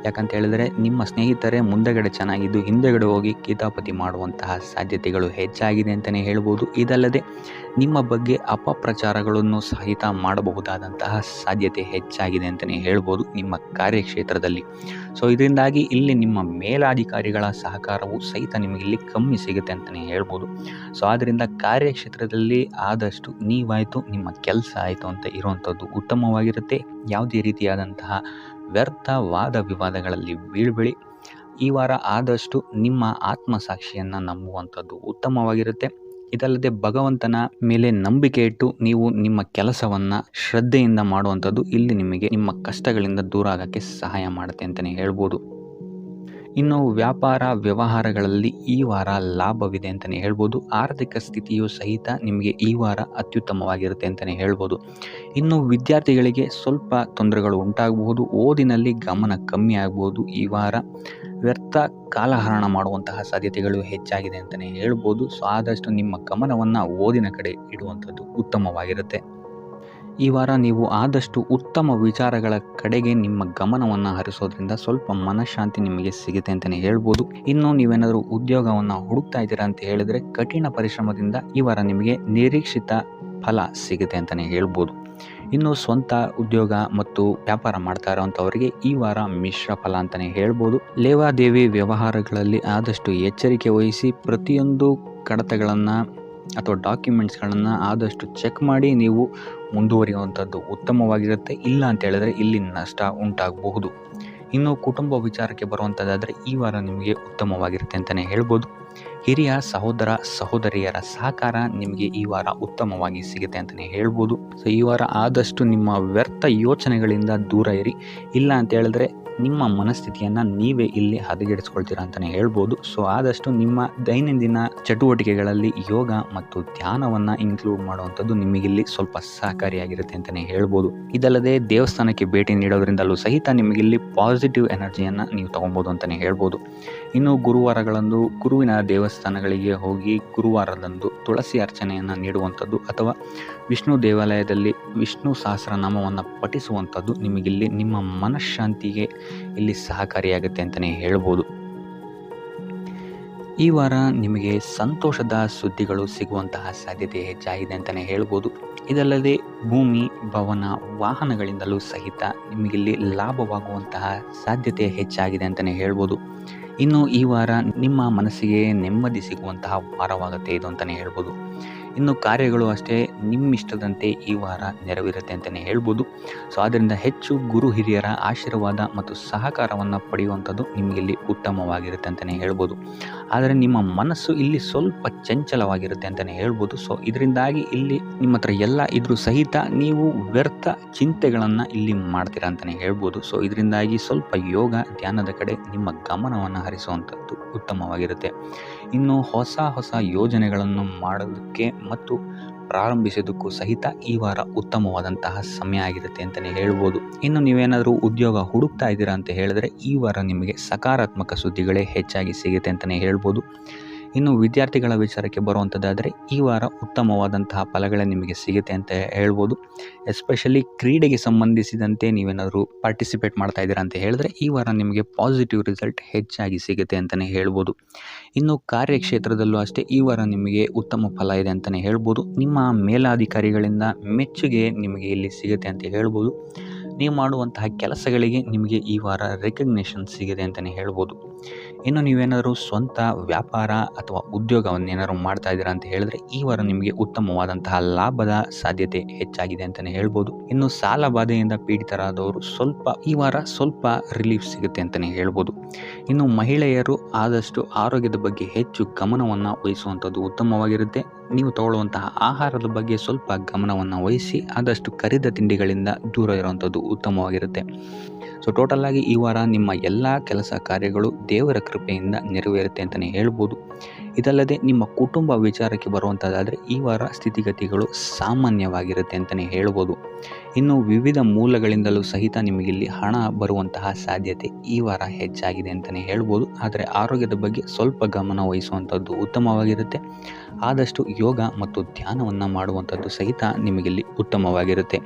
ಯಾಕಂತ ಹೇಳಿದರೆ ನಿಮ್ಮ ಸ್ನೇಹಿತರೇ ಮುಂದೆಗಡೆ ಚೆನ್ನಾಗಿದ್ದು ಹಿಂದೆಗಡೆ ಹೋಗಿ ಕಿತಾಪತಿ ಮಾಡುವಂತಹ ಸಾಧ್ಯತೆಗಳು ಹೆಚ್ಚಾಗಿದೆ ಅಂತಲೇ ಹೇಳ್ಬೋದು. ಇದಲ್ಲದೆ ನಿಮ್ಮ ಬಗ್ಗೆ ಅಪಪ್ರಚಾರಗಳನ್ನು ಸಹಿತ ಮಾಡಬಹುದಾದಂತಹ ಸಾಧ್ಯತೆ ಹೆಚ್ಚಾಗಿದೆ ಅಂತಲೇ ಹೇಳ್ಬೋದು ನಿಮ್ಮ ಕಾರ್ಯಕ್ಷೇತ್ರದಲ್ಲಿ. ಸೊ ಇದರಿಂದಾಗಿ ಇಲ್ಲಿ ನಿಮ್ಮ ಮೇಲಾಧಿಕಾರಿಗಳ ಸಹಕಾರವು ಸಹಿತ ನಿಮಗೆ ಇಲ್ಲಿ ಕಮ್ಮಿ ಸಿಗುತ್ತೆ ಅಂತಲೇ ಹೇಳ್ಬೋದು. ಸೊ ಆದ್ದರಿಂದ ಕಾರ್ಯಕ್ಷೇತ್ರದಲ್ಲಿ ಆದಷ್ಟು ನೀವಾಯಿತು ನಿಮ್ಮ ಕೆಲಸ ಆಯಿತು ಅಂತ ಇರುವಂಥದ್ದು ಉತ್ತಮವಾಗಿರುತ್ತೆ. ಯಾವುದೇ ರೀತಿಯಾದಂತಹ ವ್ಯರ್ಥ ವಾದ ವಿವಾದಗಳಲ್ಲಿ ಬೀಳ್ಬೇಡಿ. ಈ ವಾರ ಆದಷ್ಟು ನಿಮ್ಮ ಆತ್ಮಸಾಕ್ಷಿಯನ್ನು ನಂಬುವಂಥದ್ದು ಉತ್ತಮವಾಗಿರುತ್ತೆ. ಇದಲ್ಲದೆ ಭಗವಂತನ ಮೇಲೆ ನಂಬಿಕೆ ಇಟ್ಟು ನೀವು ನಿಮ್ಮ ಕೆಲಸವನ್ನು ಶ್ರದ್ಧೆಯಿಂದ ಮಾಡುವಂಥದ್ದು ಇಲ್ಲಿ ನಿಮಗೆ ನಿಮ್ಮ ಕಷ್ಟಗಳಿಂದ ದೂರ ಆಗೋಕ್ಕೆ ಸಹಾಯ ಮಾಡುತ್ತೆ ಅಂತಲೇ ಹೇಳ್ಬೋದು. ಇನ್ನು ವ್ಯಾಪಾರ ವ್ಯವಹಾರಗಳಲ್ಲಿ ಈ ವಾರ ಲಾಭವಿದೆ ಅಂತಲೇ ಹೇಳ್ಬೋದು. ಆರ್ಥಿಕ ಸ್ಥಿತಿಯು ಸಹಿತ ನಿಮಗೆ ಈ ವಾರ ಅತ್ಯುತ್ತಮವಾಗಿರುತ್ತೆ ಅಂತಲೇ ಹೇಳ್ಬೋದು. ಇನ್ನು ವಿದ್ಯಾರ್ಥಿಗಳಿಗೆ ಸ್ವಲ್ಪ ತೊಂದರೆಗಳು ಉಂಟಾಗಬಹುದು. ಓದಿನಲ್ಲಿ ಗಮನ ಕಮ್ಮಿ ಆಗ್ಬೋದು. ಈ ವಾರ ವ್ಯರ್ಥ ಕಾಲಹರಣ ಮಾಡುವಂತಹ ಸಾಧ್ಯತೆಗಳು ಹೆಚ್ಚಾಗಿದೆ ಅಂತಲೇ ಹೇಳ್ಬೋದು. ಸೊ ಆದಷ್ಟು ನಿಮ್ಮ ಗಮನವನ್ನು ಓದಿನ ಕಡೆ ಇಡುವಂಥದ್ದು ಉತ್ತಮವಾಗಿರುತ್ತೆ. ಈ ವಾರ ನೀವು ಆದಷ್ಟು ಉತ್ತಮ ವಿಚಾರಗಳ ಕಡೆಗೆ ನಿಮ್ಮ ಗಮನವನ್ನು ಹರಿಸೋದ್ರಿಂದ ಸ್ವಲ್ಪ ಮನಃಶಾಂತಿ ನಿಮಗೆ ಸಿಗುತ್ತೆ ಅಂತಲೇ ಹೇಳ್ಬೋದು. ಇನ್ನು ನೀವೇನಾದರೂ ಉದ್ಯೋಗವನ್ನು ಹುಡುಕ್ತಾ ಇದ್ದೀರಾ ಅಂತ ಹೇಳಿದರೆ ಕಠಿಣ ಪರಿಶ್ರಮದಿಂದ ಈ ವಾರ ನಿಮಗೆ ನಿರೀಕ್ಷಿತ ಫಲ ಸಿಗುತ್ತೆ ಅಂತಲೇ ಹೇಳ್ಬೋದು. ಇನ್ನು ಸ್ವಂತ ಉದ್ಯೋಗ ಮತ್ತು ವ್ಯಾಪಾರ ಮಾಡ್ತಾ ಇರೋವಂಥವರಿಗೆ ಈ ವಾರ ಮಿಶ್ರ ಫಲ ಅಂತಲೇ ಹೇಳ್ಬೋದು. ಲೇವಾದೇವಿ ವ್ಯವಹಾರಗಳಲ್ಲಿ ಆದಷ್ಟು ಎಚ್ಚರಿಕೆ ವಹಿಸಿ ಪ್ರತಿಯೊಂದು ಕಡತಗಳನ್ನು ಅಥವಾ ಡಾಕ್ಯುಮೆಂಟ್ಸ್ಗಳನ್ನು ಆದಷ್ಟು ಚೆಕ್ ಮಾಡಿ ನೀವು ಮುಂದುವರಿಯುವಂಥದ್ದು ಉತ್ತಮವಾಗಿರುತ್ತೆ. ಇಲ್ಲ ಅಂತ ಹೇಳಿದ್ರೆ ಇಲ್ಲಿ ನಷ್ಟ ಉಂಟಾಗಬಹುದು. ಇನ್ನು ಕುಟುಂಬ ವಿಚಾರಕ್ಕೆ ಬರುವಂಥದ್ದಾದರೆ ಈ ವಾರ ನಿಮಗೆ ಉತ್ತಮವಾಗಿರುತ್ತೆ ಅಂತಲೇ ಹೇಳ್ಬೋದು. ಹಿರಿಯ ಸಹೋದರ ಸಹೋದರಿಯರ ಸಹಕಾರ ನಿಮಗೆ ಈ ವಾರ ಉತ್ತಮವಾಗಿ ಸಿಗುತ್ತೆ ಅಂತಲೇ ಹೇಳ್ಬೋದು. ಸೊ ಈ ವಾರ ಆದಷ್ಟು ನಿಮ್ಮ ವ್ಯರ್ಥ ಯೋಚನೆಗಳಿಂದ ದೂರ ಇರಿ. ಇಲ್ಲ ಅಂತ ಹೇಳಿದ್ರೆ ನಿಮ್ಮ ಮನಸ್ಥಿತಿಯನ್ನು ನೀವೇ ಇಲ್ಲಿ ಹದಗೆಡಿಸ್ಕೊಳ್ತೀರಾ ಅಂತಲೇ ಹೇಳ್ಬೋದು. ಸೊ ಆದಷ್ಟು ನಿಮ್ಮ ದೈನಂದಿನ ಚಟುವಟಿಕೆಗಳಲ್ಲಿ ಯೋಗ ಮತ್ತು ಧ್ಯಾನವನ್ನು ಇನ್ಕ್ಲೂಡ್ ಮಾಡುವಂಥದ್ದು ನಿಮಗಿಲ್ಲಿ ಸ್ವಲ್ಪ ಸಹಕಾರಿಯಾಗಿರುತ್ತೆ ಅಂತಲೇ ಹೇಳ್ಬೋದು. ಇದಲ್ಲದೆ ದೇವಸ್ಥಾನಕ್ಕೆ ಭೇಟಿ ನೀಡೋದ್ರಿಂದಲೂ ಸಹಿತ ನಿಮಗಿಲ್ಲಿ ಪಾಸಿಟಿವ್ ಎನರ್ಜಿಯನ್ನು ನೀವು ತೊಗೊಬೋದು ಅಂತಲೇ ಹೇಳ್ಬೋದು. ಇನ್ನು ಗುರುವಾರಗಳಂದು ಗುರುವಿನ ದೇವಸ್ಥಾನಗಳಿಗೆ ಹೋಗಿ ಗುರುವಾರದಂದು ತುಳಸಿ ಅರ್ಚನೆಯನ್ನು ನೀಡುವಂಥದ್ದು ಅಥವಾ ವಿಷ್ಣು ದೇವಾಲಯದಲ್ಲಿ ವಿಷ್ಣು ಸಹಸ್ರನಾಮವನ್ನು ಪಠಿಸುವಂಥದ್ದು ನಿಮಗಿಲ್ಲಿ ನಿಮ್ಮ ಮನಃಶಾಂತಿಗೆ ಇಲ್ಲಿ ಸಹಕಾರಿಯಾಗುತ್ತೆ ಅಂತಲೇ ಹೇಳ್ಬೋದು. ಈ ವಾರ ನಿಮಗೆ ಸಂತೋಷದ ಸುದ್ದಿಗಳು ಸಿಗುವಂತಹ ಸಾಧ್ಯತೆ ಹೆಚ್ಚಾಗಿದೆ ಅಂತಲೇ ಹೇಳ್ಬೋದು. ಇದಲ್ಲದೆ ಭೂಮಿ ಭವನ ವಾಹನಗಳಿಂದಲೂ ಸಹಿತ ನಿಮಗಿಲ್ಲಿ ಲಾಭವಾಗುವಂತಹ ಸಾಧ್ಯತೆ ಹೆಚ್ಚಾಗಿದೆ ಅಂತಲೇ ಹೇಳ್ಬೋದು. ಇನ್ನು ಈ ವಾರ ನಿಮ್ಮ ಮನಸ್ಸಿಗೆ ನೆಮ್ಮದಿ ಸಿಗುವಂತಹ ವಾರವಾಗುತ್ತೆ ಇದು ಅಂತಲೇ ಹೇಳ್ಬೋದು. ಇನ್ನು ಕಾರ್ಯಗಳು ಅಷ್ಟೇ ನಿಮ್ಮಿಷ್ಟದಂತೆ ಈ ವಾರ ನೆರವೇರುತ್ತೆ ಅಂತಲೇ ಹೇಳ್ಬೋದು. ಸೊ ಆದ್ದರಿಂದ ಹೆಚ್ಚು ಗುರು ಹಿರಿಯರ ಆಶೀರ್ವಾದ ಮತ್ತು ಸಹಕಾರವನ್ನು ಪಡೆಯುವಂಥದ್ದು ನಿಮಗಿಲ್ಲಿ ಉತ್ತಮವಾಗಿರುತ್ತೆ ಅಂತಲೇ ಹೇಳ್ಬೋದು. ಆದರೆ ನಿಮ್ಮ ಮನಸ್ಸು ಇಲ್ಲಿ ಸ್ವಲ್ಪ ಚಂಚಲವಾಗಿರುತ್ತೆ ಅಂತಲೇ ಹೇಳ್ಬೋದು. ಸೊ ಇದರಿಂದಾಗಿ ಇಲ್ಲಿ ನಿಮ್ಮ ಹತ್ರ ಎಲ್ಲ ಇದ್ರೂ ಸಹಿತ ನೀವು ವ್ಯರ್ಥ ಚಿಂತೆಗಳನ್ನು ಇಲ್ಲಿ ಮಾಡ್ತೀರಾ ಅಂತಲೇ ಹೇಳ್ಬೋದು. ಸೊ ಇದರಿಂದಾಗಿ ಸ್ವಲ್ಪ ಯೋಗ ಧ್ಯಾನದ ಕಡೆ ನಿಮ್ಮ ಗಮನವನ್ನು ಹರಿಸುವಂಥದ್ದು ಉತ್ತಮವಾಗಿರುತ್ತೆ. ಇನ್ನು ಹೊಸ ಯೋಜನೆಗಳನ್ನು ಮಾಡೋದಕ್ಕೆ ಮತ್ತು ಪ್ರಾರಂಭಿಸೋದಕ್ಕೂ ಸಹಿತ ಈ ವಾರ ಉತ್ತಮವಾದಂತಹ ಸಮಯ ಆಗಿರುತ್ತೆ ಅಂತಲೇ ಹೇಳ್ಬೋದು. ಇನ್ನು ನೀವೇನಾದರೂ ಉದ್ಯೋಗ ಹುಡುಕ್ತಾ ಇದ್ದೀರಾ ಅಂತ ಹೇಳಿದ್ರೆ ಈ ವಾರ ನಿಮಗೆ ಸಕಾರಾತ್ಮಕ ಸುದ್ದಿಗಳೇ ಹೆಚ್ಚಾಗಿ ಸಿಗುತ್ತೆ ಅಂತಲೇ ಹೇಳ್ಬೋದು. ಇನ್ನು ವಿದ್ಯಾರ್ಥಿಗಳ ವಿಚಾರಕ್ಕೆ ಬರುವಂಥದ್ದಾದರೆ ಈ ವಾರ ಉತ್ತಮವಾದಂತಹ ಫಲಗಳೇ ನಿಮಗೆ ಸಿಗುತ್ತೆ ಅಂತ ಹೇಳ್ಬೋದು. ಎಸ್ಪೆಷಲಿ ಕ್ರೀಡೆಗೆ ಸಂಬಂಧಿಸಿದಂತೆ ನೀವೇನಾದರೂ ಪಾರ್ಟಿಸಿಪೇಟ್ ಮಾಡ್ತಾ ಇದ್ದೀರಾ ಅಂತ ಹೇಳಿದ್ರೆ ಈ ವಾರ ನಿಮಗೆ ಪಾಸಿಟಿವ್ ರಿಸಲ್ಟ್ ಹೆಚ್ಚಾಗಿ ಸಿಗುತ್ತೆ ಅಂತಲೇ ಹೇಳ್ಬೋದು. ಇನ್ನು ಕಾರ್ಯಕ್ಷೇತ್ರದಲ್ಲೂ ಅಷ್ಟೇ ಈ ವಾರ ನಿಮಗೆ ಉತ್ತಮ ಫಲ ಇದೆ ಅಂತಲೇ ಹೇಳ್ಬೋದು. ನಿಮ್ಮ ಮೇಲಾಧಿಕಾರಿಗಳಿಂದ ಮೆಚ್ಚುಗೆ ನಿಮಗೆ ಇಲ್ಲಿ ಸಿಗುತ್ತೆ ಅಂತ ಹೇಳ್ಬೋದು. ನೀವು ಮಾಡುವಂತಹ ಕೆಲಸಗಳಿಗೆ ನಿಮಗೆ ಈ ವಾರ ರೆಕಗ್ನೇಷನ್ ಸಿಗಿದೆ ಅಂತಲೇ ಹೇಳ್ಬೋದು. ಇನ್ನು ನೀವೇನಾದರೂ ಸ್ವಂತ ವ್ಯಾಪಾರ ಅಥವಾ ಉದ್ಯೋಗವನ್ನೇನಾದ್ರು ಮಾಡ್ತಾ ಇದ್ದೀರಾ ಅಂತ ಹೇಳಿದ್ರೆ ಈ ವಾರ ನಿಮಗೆ ಉತ್ತಮವಾದಂತಹ ಲಾಭದ ಸಾಧ್ಯತೆ ಹೆಚ್ಚಾಗಿದೆ ಅಂತಲೇ ಹೇಳ್ಬೋದು. ಇನ್ನು ಸಾಲ ಬಾಧೆಯಿಂದ ಪೀಡಿತರಾದವರು ಈ ವಾರ ಸ್ವಲ್ಪ ರಿಲೀಫ್ ಸಿಗುತ್ತೆ ಅಂತಲೇ ಹೇಳ್ಬೋದು. ಇನ್ನು ಮಹಿಳೆಯರು ಆದಷ್ಟು ಆರೋಗ್ಯದ ಬಗ್ಗೆ ಹೆಚ್ಚು ಗಮನವನ್ನು ವಹಿಸುವಂಥದ್ದು ಉತ್ತಮವಾಗಿರುತ್ತೆ. ನೀವು ತಗೊಳ್ಳುವಂತಹ ಆಹಾರದ ಬಗ್ಗೆ ಸ್ವಲ್ಪ ಗಮನವನ್ನು ವಹಿಸಿ ಆದಷ್ಟು ಕರಿದ ತಿಂಡಿಗಳಿಂದ ದೂರ ಇರುವಂಥದ್ದು ಉತ್ತಮವಾಗಿರುತ್ತೆ. ಸೊ ಟೋಟಲಾಗಿ ಈ ವಾರ ನಿಮ್ಮ ಎಲ್ಲ ಕೆಲಸ ಕಾರ್ಯಗಳು ದೇವರ ಕೃಪೆಯಿಂದ ನೆರವೇರುತ್ತೆ ಅಂತಲೇ ಹೇಳ್ಬೋದು. ಇದಲ್ಲದೆ ನಿಮ್ಮ ಕುಟುಂಬ ವಿಚಾರಕ್ಕೆ ಬರುವಂಥದ್ದಾದರೆ ಈ ವಾರ ಸ್ಥಿತಿಗತಿಗಳು ಸಾಮಾನ್ಯವಾಗಿರುತ್ತೆ ಅಂತಲೇ ಹೇಳ್ಬೋದು. ಇನ್ನು ವಿವಿಧ ಮೂಲಗಳಿಂದಲೂ ಸಹಿತ ನಿಮಗಿಲ್ಲಿ ಹಣ ಬರುವಂತಹ ಸಾಧ್ಯತೆ ಈ ವಾರ ಹೆಚ್ಚಾಗಿದೆ ಅಂತಲೇ ಹೇಳ್ಬೋದು. ಆದರೆ ಆರೋಗ್ಯದ ಬಗ್ಗೆ ಸ್ವಲ್ಪ ಗಮನ ವಹಿಸುವಂಥದ್ದು ಉತ್ತಮವಾಗಿರುತ್ತೆ. ಆದಷ್ಟು ಯೋಗ ಮತ್ತು ಧ್ಯಾನವನ್ನು ಮಾಡುವಂಥದ್ದು ಸಹಿತ ನಿಮಗಿಲ್ಲಿ ಉತ್ತಮವಾಗಿರುತ್ತೆ.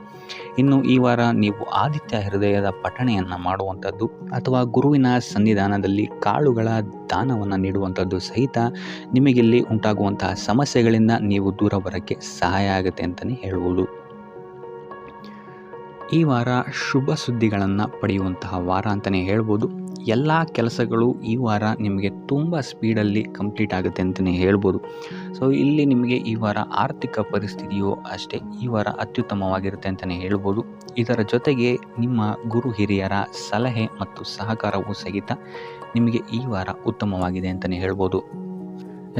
ಇನ್ನು ಈ ವಾರ ನೀವು ಆದಿತ್ಯ ಹೃದಯದ ಪಠಣೆಯನ್ನು ಮಾಡುವಂಥದ್ದು ಅಥವಾ ಗುರುವಿನ ಸನ್ನಿಧಾನದಲ್ಲಿ ಕಾಳುಗಳ ದಾನವನ್ನು ನೀಡುವಂಥದ್ದು ಸಹಿತ ನಿಮಗಿಲ್ಲಿ ಉಂಟಾಗುವಂತಹ ಸಮಸ್ಯೆಗಳಿಂದ ನೀವು ದೂರ ಬರೋಕ್ಕೆ ಸಹಾಯ ಆಗುತ್ತೆ ಅಂತಲೇ ಹೇಳ್ಬೋದು. ಈ ವಾರ ಶುಭ ಸುದ್ದಿಗಳನ್ನು ಪಡೆಯುವಂತಹ ವಾರ ಅಂತಲೇ ಹೇಳ್ಬೋದು. ಎಲ್ಲ ಕೆಲಸಗಳು ಈ ವಾರ ನಿಮಗೆ ತುಂಬ ಸ್ಪೀಡಲ್ಲಿ ಕಂಪ್ಲೀಟ್ ಆಗುತ್ತೆ ಅಂತಲೇ ಹೇಳ್ಬೋದು. ಸೊ ಇಲ್ಲಿ ನಿಮಗೆ ಈ ವಾರ ಆರ್ಥಿಕ ಪರಿಸ್ಥಿತಿಯು ಅಷ್ಟೇ ಈ ವಾರ ಅತ್ಯುತ್ತಮವಾಗಿರುತ್ತೆ ಅಂತಲೇ ಹೇಳ್ಬೋದು. ಇದರ ಜೊತೆಗೆ ನಿಮ್ಮ ಗುರು ಹಿರಿಯರ ಸಲಹೆ ಮತ್ತು ಸಹಕಾರವೂ ಸಹಿತ ನಿಮಗೆ ಈ ವಾರ ಉತ್ತಮವಾಗಿದೆ ಅಂತಲೇ ಹೇಳ್ಬೋದು.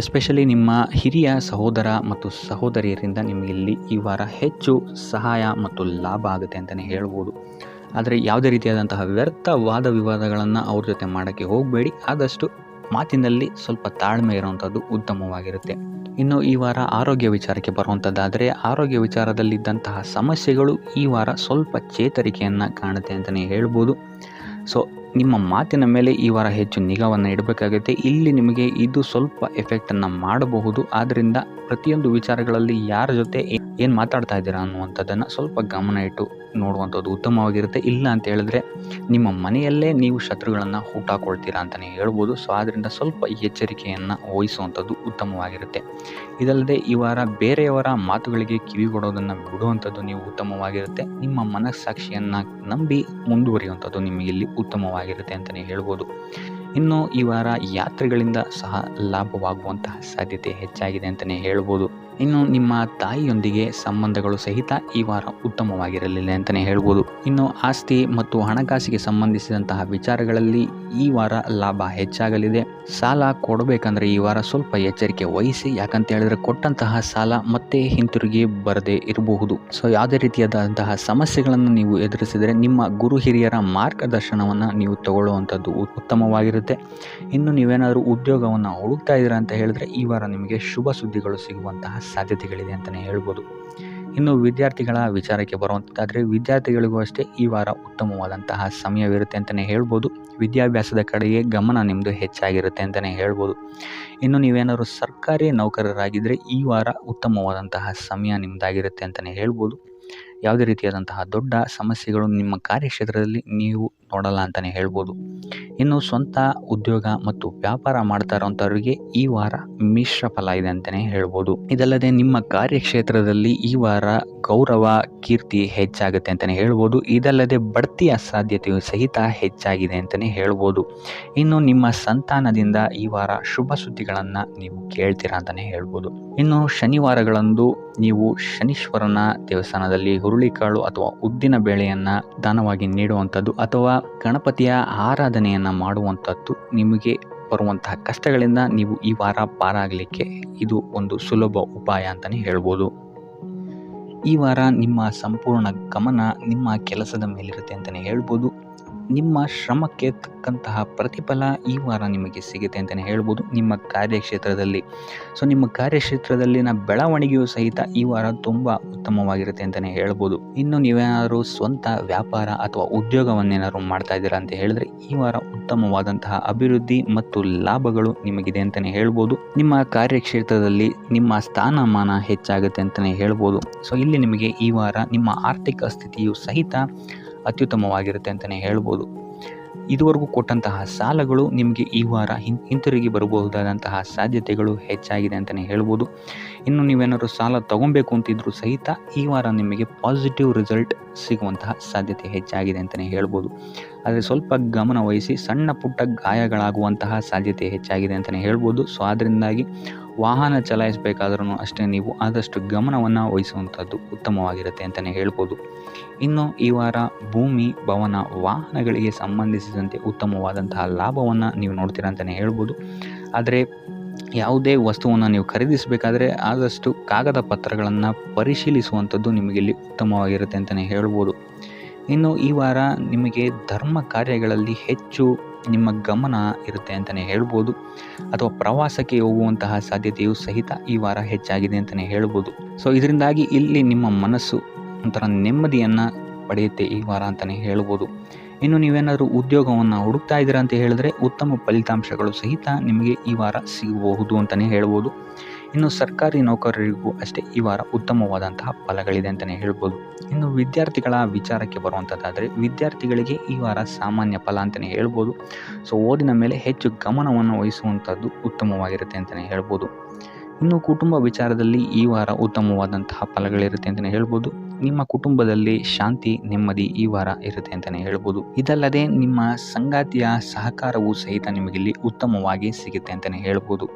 ಎಸ್ಪೆಷಲಿ ನಿಮ್ಮ ಹಿರಿಯ ಸಹೋದರ ಮತ್ತು ಸಹೋದರಿಯರಿಂದ ನಿಮಗಿಲ್ಲಿ ಈ ವಾರ ಹೆಚ್ಚು ಸಹಾಯ ಮತ್ತು ಲಾಭ ಆಗುತ್ತೆ ಅಂತಲೇ ಹೇಳ್ಬೋದು. ಆದರೆ ಯಾವುದೇ ರೀತಿಯಾದಂತಹ ವ್ಯರ್ಥ ವಾದ ವಿವಾದಗಳನ್ನು ಅವ್ರ ಜೊತೆ ಮಾಡೋಕ್ಕೆ ಹೋಗಬೇಡಿ. ಆದಷ್ಟು ಮಾತಿನಲ್ಲಿ ಸ್ವಲ್ಪ ತಾಳ್ಮೆ ಇರುವಂಥದ್ದು ಉತ್ತಮವಾಗಿರುತ್ತೆ. ಇನ್ನು ಈ ವಾರ ಆರೋಗ್ಯ ವಿಚಾರಕ್ಕೆ ಬರುವಂಥದ್ದಾದರೆ ಆರೋಗ್ಯ ವಿಚಾರದಲ್ಲಿದ್ದಂತಹ ಸಮಸ್ಯೆಗಳು ಈ ವಾರ ಸ್ವಲ್ಪ ಚೇತರಿಕೆಯನ್ನು ಕಾಣುತ್ತೆ ಅಂತಲೇ ಹೇಳ್ಬೋದು. ಸೊ ನಿಮ್ಮ ಮಾತಿನ ಮೇಲೆ ಈ ವಾರ ಹೆಚ್ಚು ನಿಗಾವನ್ನು ಇಡಬೇಕಾಗುತ್ತೆ. ಇಲ್ಲಿ ನಿಮಗೆ ಇದು ಸ್ವಲ್ಪ ಎಫೆಕ್ಟನ್ನು ಮಾಡಬಹುದು. ಆದ್ದರಿಂದ ಪ್ರತಿಯೊಂದು ವಿಚಾರಗಳಲ್ಲಿ ಯಾರ ಜೊತೆ ಏನು ಮಾತಾಡ್ತಾ ಇದ್ದೀರಾ ಅನ್ನುವಂಥದ್ದನ್ನು ಸ್ವಲ್ಪ ಗಮನ ಇಟ್ಟು ನೋಡುವಂಥದ್ದು ಉತ್ತಮವಾಗಿರುತ್ತೆ. ಇಲ್ಲ ಅಂತ ಹೇಳಿದ್ರೆ ನಿಮ್ಮ ಮನೆಯಲ್ಲೇ ನೀವು ಶತ್ರುಗಳನ್ನು ಹುಟ್ಟಾಕೊಳ್ತೀರಾ ಅಂತಲೇ ಹೇಳ್ಬೋದು. ಸೊ ಆದ್ದರಿಂದ ಸ್ವಲ್ಪ ಎಚ್ಚರಿಕೆಯನ್ನು ವಹಿಸುವಂಥದ್ದು ಉತ್ತಮವಾಗಿರುತ್ತೆ. ಇದಲ್ಲದೆ ಈ ವಾರ ಬೇರೆಯವರ ಮಾತುಗಳಿಗೆ ಕಿವಿಗೊಡೋದನ್ನು ಬಿಡುವಂಥದ್ದು ನೀವು ಉತ್ತಮವಾಗಿರುತ್ತೆ. ನಿಮ್ಮ ಮನಸ್ಸಾಕ್ಷಿಯನ್ನು ನಂಬಿ ಮುಂದುವರಿಯುವಂಥದ್ದು ನಿಮಗಿಲ್ಲಿ ಉತ್ತಮವಾಗಿರುತ್ತೆ ಅಂತಲೇ ಹೇಳ್ಬೋದು. ಇನ್ನು ಈ ವಾರ ಯಾತ್ರೆಗಳಿಂದ ಸಹ ಲಾಭವಾಗುವಂತಹ ಸಾಧ್ಯತೆ ಹೆಚ್ಚಾಗಿದೆ ಅಂತಲೇ ಹೇಳ್ಬೋದು. ಇನ್ನು ನಿಮ್ಮ ತಾಯಿಯೊಂದಿಗೆ ಸಂಬಂಧಗಳು ಸಹಿತ ಈ ವಾರ ಉತ್ತಮವಾಗಿರಲಿಲ್ಲ ಅಂತಲೇ ಹೇಳ್ಬೋದು. ಇನ್ನು ಆಸ್ತಿ ಮತ್ತು ಹಣಕಾಸಿಗೆ ಸಂಬಂಧಿಸಿದಂತಹ ವಿಚಾರಗಳಲ್ಲಿ ಈ ವಾರ ಲಾಭ ಹೆಚ್ಚಾಗಲಿದೆ. ಸಾಲ ಕೊಡಬೇಕಂದ್ರೆ ಈ ವಾರ ಸ್ವಲ್ಪ ಎಚ್ಚರಿಕೆ ವಹಿಸಿ. ಯಾಕಂತ ಹೇಳಿದ್ರೆ ಕೊಟ್ಟಂತಹ ಸಾಲ ಮತ್ತೆ ಹಿಂತಿರುಗಿ ಬರದೇ ಇರಬಹುದು. ಸೊ ಯಾವುದೇ ರೀತಿಯಾದಂತಹ ಸಮಸ್ಯೆಗಳನ್ನು ನೀವು ಎದುರಿಸಿದರೆ ನಿಮ್ಮ ಗುರು ಹಿರಿಯರ ಮಾರ್ಗದರ್ಶನವನ್ನು ನೀವು ತಗೊಳ್ಳುವಂಥದ್ದು ಉತ್ತಮವಾಗಿರುತ್ತೆ. ಇನ್ನು ನೀವೇನಾದರೂ ಉದ್ಯೋಗವನ್ನು ಹುಡುಕ್ತಾ ಇದ್ದೀರಾ ಅಂತ ಹೇಳಿದ್ರೆ ಈ ವಾರ ನಿಮಗೆ ಶುಭ ಸುದ್ದಿಗಳು ಸಿಗುವಂತಹ ಸಾಧ್ಯತೆಗಳಿದೆ ಅಂತಲೇ ಹೇಳ್ಬೋದು. ಇನ್ನು ವಿದ್ಯಾರ್ಥಿಗಳ ವಿಚಾರಕ್ಕೆ ಬರುವಂಥದ್ದಾದರೆ ವಿದ್ಯಾರ್ಥಿಗಳಿಗೂ ಅಷ್ಟೇ ಈ ವಾರ ಉತ್ತಮವಾದಂತಹ ಸಮಯವಿರುತ್ತೆ ಅಂತಲೇ ಹೇಳ್ಬೋದು. ವಿದ್ಯಾಭ್ಯಾಸದ ಕಡೆಗೆ ಗಮನ ನಿಮ್ಮದು ಹೆಚ್ಚಾಗಿರುತ್ತೆ ಅಂತಲೇ ಹೇಳ್ಬೋದು. ಇನ್ನು ನೀವೇನಾದರೂ ಸರ್ಕಾರಿ ನೌಕರರಾಗಿದ್ದರೆ ಈ ವಾರ ಉತ್ತಮವಾದಂತಹ ಸಮಯ ನಿಮ್ಮದಾಗಿರುತ್ತೆ ಅಂತಲೇ ಹೇಳ್ಬೋದು. ಯಾವುದೇ ರೀತಿಯಾದಂತಹ ದೊಡ್ಡ ಸಮಸ್ಯೆಗಳು ನಿಮ್ಮ ಕಾರ್ಯಕ್ಷೇತ್ರದಲ್ಲಿ ನೀವು ನೋಡಲ್ಲ ಅಂತಲೇ ಹೇಳ್ಬೋದು. ಇನ್ನು ಸ್ವಂತ ಉದ್ಯೋಗ ಮತ್ತು ವ್ಯಾಪಾರ ಮಾಡ್ತಾ ಇರೋಂಥವ್ರಿಗೆ ಈ ವಾರ ಮಿಶ್ರ ಫಲ ಇದೆ ಅಂತಲೇ ಹೇಳ್ಬೋದು. ಇದಲ್ಲದೆ ನಿಮ್ಮ ಕಾರ್ಯಕ್ಷೇತ್ರದಲ್ಲಿ ಈ ವಾರ ಗೌರವ ಕೀರ್ತಿ ಹೆಚ್ಚಾಗುತ್ತೆ ಅಂತಲೇ ಹೇಳ್ಬೋದು. ಇದಲ್ಲದೆ ಬಡ್ತಿಯ ಸಾಧ್ಯತೆಯು ಸಹಿತ ಹೆಚ್ಚಾಗಿದೆ ಅಂತಲೇ ಹೇಳ್ಬೋದು. ಇನ್ನು ನಿಮ್ಮ ಸಂತಾನದಿಂದ ಈ ವಾರ ಶುಭ ಸುದ್ದಿಗಳನ್ನು ನೀವು ಕೇಳ್ತೀರಾ ಅಂತಲೇ ಹೇಳ್ಬೋದು. ಇನ್ನು ಶನಿವಾರಗಳಂದು ನೀವು ಶನೀಶ್ವರನ ದೇವಸ್ಥಾನದಲ್ಲಿ ಹುರುಳಿಕಾಳು ಅಥವಾ ಉದ್ದಿನ ಬೇಳೆಯನ್ನು ದಾನವಾಗಿ ನೀಡುವಂಥದ್ದು ಅಥವಾ ಗಣಪತಿಯ ಆರಾಧನೆಯನ್ನು ಮಾಡುವಂಥದ್ದು ನಿಮಗೆ ಬರುವಂತಹ ಕಷ್ಟಗಳಿಂದ ನೀವು ಈ ವಾರ ಪಾರಾಗಲಿಕ್ಕೆ ಇದು ಒಂದು ಸುಲಭ ಉಪಾಯ ಅಂತಲೇ ಹೇಳ್ಬೋದು. ಈ ವಾರ ನಿಮ್ಮ ಸಂಪೂರ್ಣ ಗಮನ ನಿಮ್ಮ ಕೆಲಸದ ಮೇಲಿರುತ್ತೆ ಅಂತಲೇ ಹೇಳ್ಬೋದು. ನಿಮ್ಮ ಶ್ರಮಕ್ಕೆ ತಕ್ಕಂತಹ ಪ್ರತಿಫಲ ಈ ವಾರ ನಿಮಗೆ ಸಿಗುತ್ತೆ ಅಂತಲೇ ಹೇಳ್ಬೋದು ನಿಮ್ಮ ಕಾರ್ಯಕ್ಷೇತ್ರದಲ್ಲಿ. ಸೊ ನಿಮ್ಮ ಕಾರ್ಯಕ್ಷೇತ್ರದಲ್ಲಿನ ಬೆಳವಣಿಗೆಯೂ ಸಹಿತ ಈ ವಾರ ತುಂಬ ಉತ್ತಮವಾಗಿರುತ್ತೆ ಅಂತಲೇ ಹೇಳ್ಬೋದು. ಇನ್ನು ನೀವೇನಾದರೂ ಸ್ವಂತ ವ್ಯಾಪಾರ ಅಥವಾ ಉದ್ಯೋಗವನ್ನೇನಾದ್ರು ಮಾಡ್ತಾ ಇದ್ದೀರಾ ಅಂತ ಹೇಳಿದ್ರೆ ಈ ವಾರ ಉತ್ತಮವಾದಂತಹ ಅಭಿವೃದ್ಧಿ ಮತ್ತು ಲಾಭಗಳು ನಿಮಗಿದೆ ಅಂತಲೇ ಹೇಳ್ಬೋದು. ನಿಮ್ಮ ಕಾರ್ಯಕ್ಷೇತ್ರದಲ್ಲಿ ನಿಮ್ಮ ಸ್ಥಾನಮಾನ ಹೆಚ್ಚಾಗುತ್ತೆ ಅಂತಲೇ ಹೇಳ್ಬೋದು. ಸೊ ಇಲ್ಲಿ ನಿಮಗೆ ಈ ವಾರ ನಿಮ್ಮ ಆರ್ಥಿಕ ಸ್ಥಿತಿಯು ಸಹಿತ ಅತ್ಯುತ್ತಮವಾಗಿರುತ್ತೆ ಅಂತಲೇ ಹೇಳ್ಬೋದು. ಇದುವರೆಗೂ ಕೊಟ್ಟಂತಹ ಸಾಲಗಳು ನಿಮಗೆ ಈ ವಾರ ಹಿಂತಿರುಗಿ ಬರಬಹುದಾದಂತಹ ಸಾಧ್ಯತೆಗಳು ಹೆಚ್ಚಾಗಿದೆ ಅಂತಲೇ ಹೇಳ್ಬೋದು. ಇನ್ನು ನೀವೇನಾದರೂ ಸಾಲ ತೊಗೊಬೇಕು ಅಂತಿದ್ರೂ ಸಹಿತ ಈ ವಾರ ನಿಮಗೆ ಪಾಸಿಟಿವ್ ರಿಸಲ್ಟ್ ಸಿಗುವಂತಹ ಸಾಧ್ಯತೆ ಹೆಚ್ಚಾಗಿದೆ ಅಂತಲೇ ಹೇಳ್ಬೋದು. ಆದರೆ ಸ್ವಲ್ಪ ಗಮನ ವಹಿಸಿ, ಸಣ್ಣ ಪುಟ್ಟ ಗಾಯಗಳಾಗುವಂತಹ ಸಾಧ್ಯತೆ ಹೆಚ್ಚಾಗಿದೆ ಅಂತಲೇ ಹೇಳ್ಬೋದು. ಸೊ ಅದರಿಂದಾಗಿ ವಾಹನ ಚಲಾಯಿಸಬೇಕಾದ್ರೂ ಅಷ್ಟೇ ನೀವು ಆದಷ್ಟು ಗಮನವನ್ನು ವಹಿಸುವಂಥದ್ದು ಉತ್ತಮವಾಗಿರುತ್ತೆ ಅಂತಲೇ ಹೇಳ್ಬೋದು. ಇನ್ನು ಈ ವಾರ ಭೂಮಿ, ಭವನ, ವಾಹನಗಳಿಗೆ ಸಂಬಂಧಿಸಿದಂತೆ ಉತ್ತಮವಾದಂತಹ ಲಾಭವನ್ನು ನೀವು ನೋಡ್ತೀರಾ ಅಂತಲೇ ಹೇಳ್ಬೋದು. ಆದರೆ ಯಾವುದೇ ವಸ್ತುವನ್ನು ನೀವು ಖರೀದಿಸಬೇಕಾದ್ರೆ ಆದಷ್ಟು ಕಾಗದ ಪತ್ರಗಳನ್ನು ಪರಿಶೀಲಿಸುವಂಥದ್ದು ನಿಮಗಿಲ್ಲಿ ಉತ್ತಮವಾಗಿರುತ್ತೆ ಅಂತಲೇ ಹೇಳ್ಬೋದು. ಇನ್ನು ಈ ವಾರ ನಿಮಗೆ ಧರ್ಮ ಕಾರ್ಯಗಳಲ್ಲಿ ಹೆಚ್ಚು ನಿಮ್ಮ ಗಮನ ಇರುತ್ತೆ ಅಂತಲೇ ಹೇಳ್ಬೋದು, ಅಥವಾ ಪ್ರವಾಸಕ್ಕೆ ಹೋಗುವಂತಹ ಸಾಧ್ಯತೆಯು ಸಹಿತ ಈ ವಾರ ಹೆಚ್ಚಾಗಿದೆ ಅಂತಲೇ ಹೇಳ್ಬೋದು. ಸೊ ಇದರಿಂದಾಗಿ ಇಲ್ಲಿ ನಿಮ್ಮ ಮನಸ್ಸು ಒಂಥರ ನೆಮ್ಮದಿಯನ್ನು ಪಡೆಯುತ್ತೆ ಈ ವಾರ ಅಂತಲೇ ಹೇಳ್ಬೋದು. ಇನ್ನು ನೀವೇನಾದರೂ ಉದ್ಯೋಗವನ್ನು ಹುಡುಕ್ತಾ ಇದ್ದೀರಾ ಅಂತ ಹೇಳಿದ್ರೆ ಉತ್ತಮ ಫಲಿತಾಂಶಗಳು ಸಹಿತ ನಿಮಗೆ ಈ ವಾರ ಸಿಗಬಹುದು ಅಂತಲೇ ಹೇಳ್ಬೋದು. ಇನ್ನು ಸರ್ಕಾರಿ ನೌಕರರಿಗೂ ಅಷ್ಟೇ ಈ ವಾರ ಉತ್ತಮವಾದಂತಹ ಫಲಗಳಿದೆ ಅಂತಲೇ ಹೇಳ್ಬೋದು. ಇನ್ನು ವಿದ್ಯಾರ್ಥಿಗಳ ವಿಚಾರಕ್ಕೆ ಬರುವಂಥದ್ದಾದರೆ ವಿದ್ಯಾರ್ಥಿಗಳಿಗೆ ಈ ವಾರ ಸಾಮಾನ್ಯ ಫಲ ಅಂತಲೇ ಹೇಳ್ಬೋದು. ಸೊ ಓದಿನ ಮೇಲೆ ಹೆಚ್ಚು ಗಮನವನ್ನು ವಹಿಸುವಂಥದ್ದು ಉತ್ತಮವಾಗಿರುತ್ತೆ ಅಂತಲೇ ಹೇಳ್ಬೋದು. ಇನ್ನು ಕುಟುಂಬ ವಿಚಾರದಲ್ಲಿ ಈ ವಾರ ಉತ್ತಮವಾದಂತಹ ಫಲಗಳಿರುತ್ತೆ ಅಂತಲೇ ಹೇಳ್ಬೋದು. ನಿಮ್ಮ ಕುಟುಂಬದಲ್ಲಿ ಶಾಂತಿ ನೆಮ್ಮದಿ ಈ ವಾರ ಇರುತ್ತೆ ಅಂತಲೇ ಹೇಳ್ಬೋದು. ಇದಲ್ಲದೆ ನಿಮ್ಮ ಸಂಗಾತಿಯ ಸಹಕಾರವೂ ಸಹಿತ ನಿಮಗಿಲ್ಲಿ ಉತ್ತಮವಾಗಿ ಸಿಗುತ್ತೆ ಅಂತಲೇ ಹೇಳ್ಬೋದು.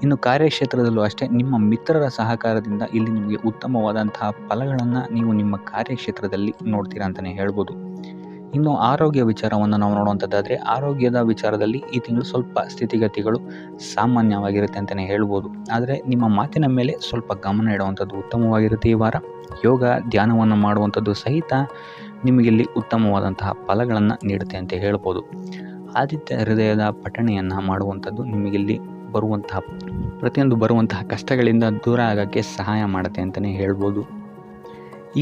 ಇನ್ನು ಕಾರ್ಯಕ್ಷೇತ್ರದಲ್ಲೂ ಅಷ್ಟೇ ನಿಮ್ಮ ಮಿತ್ರರ ಸಹಕಾರದಿಂದ ಇಲ್ಲಿ ನಿಮಗೆ ಉತ್ತಮವಾದಂತಹ ಫಲಗಳನ್ನು ನೀವು ನಿಮ್ಮ ಕಾರ್ಯಕ್ಷೇತ್ರದಲ್ಲಿ ನೋಡ್ತೀರಾ ಅಂತಲೇ ಹೇಳ್ಬೋದು. ಇನ್ನು ಆರೋಗ್ಯ ವಿಚಾರವನ್ನು ನಾವು ನೋಡುವಂಥದ್ದಾದರೆ ಆರೋಗ್ಯದ ವಿಚಾರದಲ್ಲಿ ಈ ತಿಂಗಳು ಸ್ವಲ್ಪ ಸ್ಥಿತಿಗತಿಗಳು ಸಾಮಾನ್ಯವಾಗಿರುತ್ತೆ ಅಂತಲೇ ಹೇಳ್ಬೋದು. ಆದರೆ ನಿಮ್ಮ ಮಾತಿನ ಮೇಲೆ ಸ್ವಲ್ಪ ಗಮನ ಇಡುವಂಥದ್ದು ಉತ್ತಮವಾಗಿರುತ್ತೆ ಈ ವಾರ. ಯೋಗ ಧ್ಯಾನವನ್ನು ಮಾಡುವಂಥದ್ದು ಸಹಿತ ನಿಮಗಿಲ್ಲಿ ಉತ್ತಮವಾದಂತಹ ಫಲಗಳನ್ನು ನೀಡುತ್ತೆ ಅಂತ ಹೇಳ್ಬೋದು. ಆದಿತ್ಯ ಹೃದಯದ ಪಠಣೆಯನ್ನು ಮಾಡುವಂಥದ್ದು ನಿಮಗಿಲ್ಲಿ ಬರುವಂತಹ ಕಷ್ಟಗಳಿಂದ ದೂರ ಆಗೋಕ್ಕೆ ಸಹಾಯ ಮಾಡುತ್ತೆ ಅಂತಲೇ ಹೇಳ್ಬೋದು.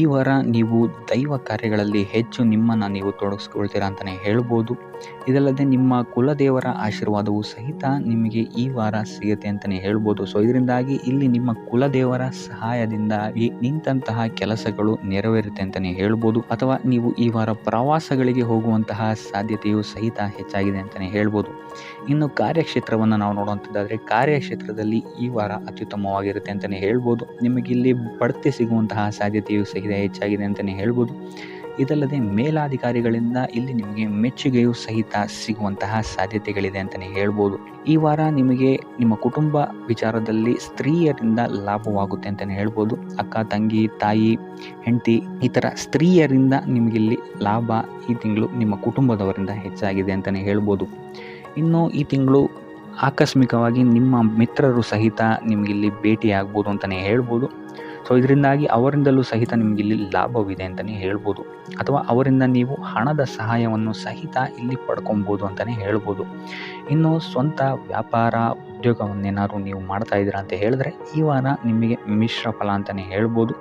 ಈ ವಾರ ನೀವು ದೈವ ಕಾರ್ಯಗಳಲ್ಲಿ ಹೆಚ್ಚು ನಿಮ್ಮನ್ನು ನೀವು ತೊಡಗಿಸ್ಕೊಳ್ತೀರಾ ಅಂತಲೇ ಹೇಳ್ಬೋದು. ಇದಲ್ಲದೆ ನಿಮ್ಮ ಕುಲದೇವರ ಆಶೀರ್ವಾದವು ಸಹಿತ ನಿಮಗೆ ಈ ವಾರ ಸಿಗುತ್ತೆ ಅಂತಲೇ ಹೇಳ್ಬೋದು. ಸೊ ಇದರಿಂದಾಗಿ ಇಲ್ಲಿ ನಿಮ್ಮ ಕುಲದೇವರ ಸಹಾಯದಿಂದಾಗಿ ನಿಂತಹ ಕೆಲಸಗಳು ನೆರವೇರುತ್ತೆ ಅಂತಲೇ ಹೇಳ್ಬೋದು. ಅಥವಾ ನೀವು ಈ ವಾರ ಪ್ರವಾಸಗಳಿಗೆ ಹೋಗುವಂತಹ ಸಾಧ್ಯತೆಯು ಸಹಿತ ಹೆಚ್ಚಾಗಿದೆ ಅಂತಲೇ ಹೇಳ್ಬೋದು. ಇನ್ನು ಕಾರ್ಯಕ್ಷೇತ್ರವನ್ನು ನಾವು ನೋಡುವಂಥದ್ದಾದರೆ ಕಾರ್ಯಕ್ಷೇತ್ರದಲ್ಲಿ ಈ ವಾರ ಅತ್ಯುತ್ತಮವಾಗಿರುತ್ತೆ ಅಂತಲೇ ಹೇಳ್ಬೋದು. ನಿಮಗಿಲ್ಲಿ ಬಡ್ತಿ ಸಿಗುವಂತಹ ಸಾಧ್ಯತೆಯು ಸಹಿತ ಹೆಚ್ಚಾಗಿದೆ ಅಂತಲೇ ಹೇಳ್ಬೋದು. ಇದಲ್ಲದೆ ಮೇಲಾಧಿಕಾರಿಗಳಿಂದ ಇಲ್ಲಿ ನಿಮಗೆ ಮೆಚ್ಚುಗೆಯೂ ಸಹಿತ ಸಿಗುವಂತಹ ಸಾಧ್ಯತೆಗಳಿದೆ ಅಂತಲೇ ಹೇಳ್ಬೋದು. ಈ ವಾರ ನಿಮಗೆ ನಿಮ್ಮ ಕುಟುಂಬ ವಿಚಾರದಲ್ಲಿ ಸ್ತ್ರೀಯರಿಂದ ಲಾಭವಾಗುತ್ತೆ ಅಂತಲೇ ಹೇಳ್ಬೋದು. ಅಕ್ಕ ತಂಗಿ ತಾಯಿ ಹೆಂಡತಿ ಈ ಥರ ಸ್ತ್ರೀಯರಿಂದ ನಿಮಗಿಲ್ಲಿ ಲಾಭ ಈ ತಿಂಗಳು ನಿಮ್ಮ ಕುಟುಂಬದವರಿಂದ ಹೆಚ್ಚಾಗಿದೆ ಅಂತಲೇ ಹೇಳ್ಬೋದು. ಇನ್ನು ಈ ತಿಂಗಳು ಆಕಸ್ಮಿಕವಾಗಿ ನಿಮ್ಮ ಮಿತ್ರರು ಸಹಿತ ನಿಮಗಿಲ್ಲಿ ಭೇಟಿಯಾಗ್ಬೋದು ಅಂತಲೇ ಹೇಳ್ಬೋದು. ಸೊ ಇದರಿಂದಾಗಿ ಅವರಿಂದಲೂ ಸಹಿತ ನಿಮಗಿಲ್ಲಿ ಲಾಭವಿದೆ ಅಂತಲೇ ಹೇಳ್ಬೋದು. ಅಥವಾ ಅವರಿಂದ ನೀವು ಹಣದ ಸಹಾಯವನ್ನು ಸಹಿತ ಇಲ್ಲಿ ಪಡ್ಕೊಬೋದು ಅಂತಲೇ ಹೇಳ್ಬೋದು. ಇನ್ನು ಸ್ವಂತ ವ್ಯಾಪಾರ ಉದ್ಯೋಗವನ್ನೇನಾದ್ರು ನೀವು ಮಾಡ್ತಾ ಇದ್ದೀರಾ ಅಂತ ಹೇಳಿದ್ರೆ ಈ ವಾರ ನಿಮಗೆ ಮಿಶ್ರ ಫಲ ಅಂತಲೇ ಹೇಳ್ಬೋದು.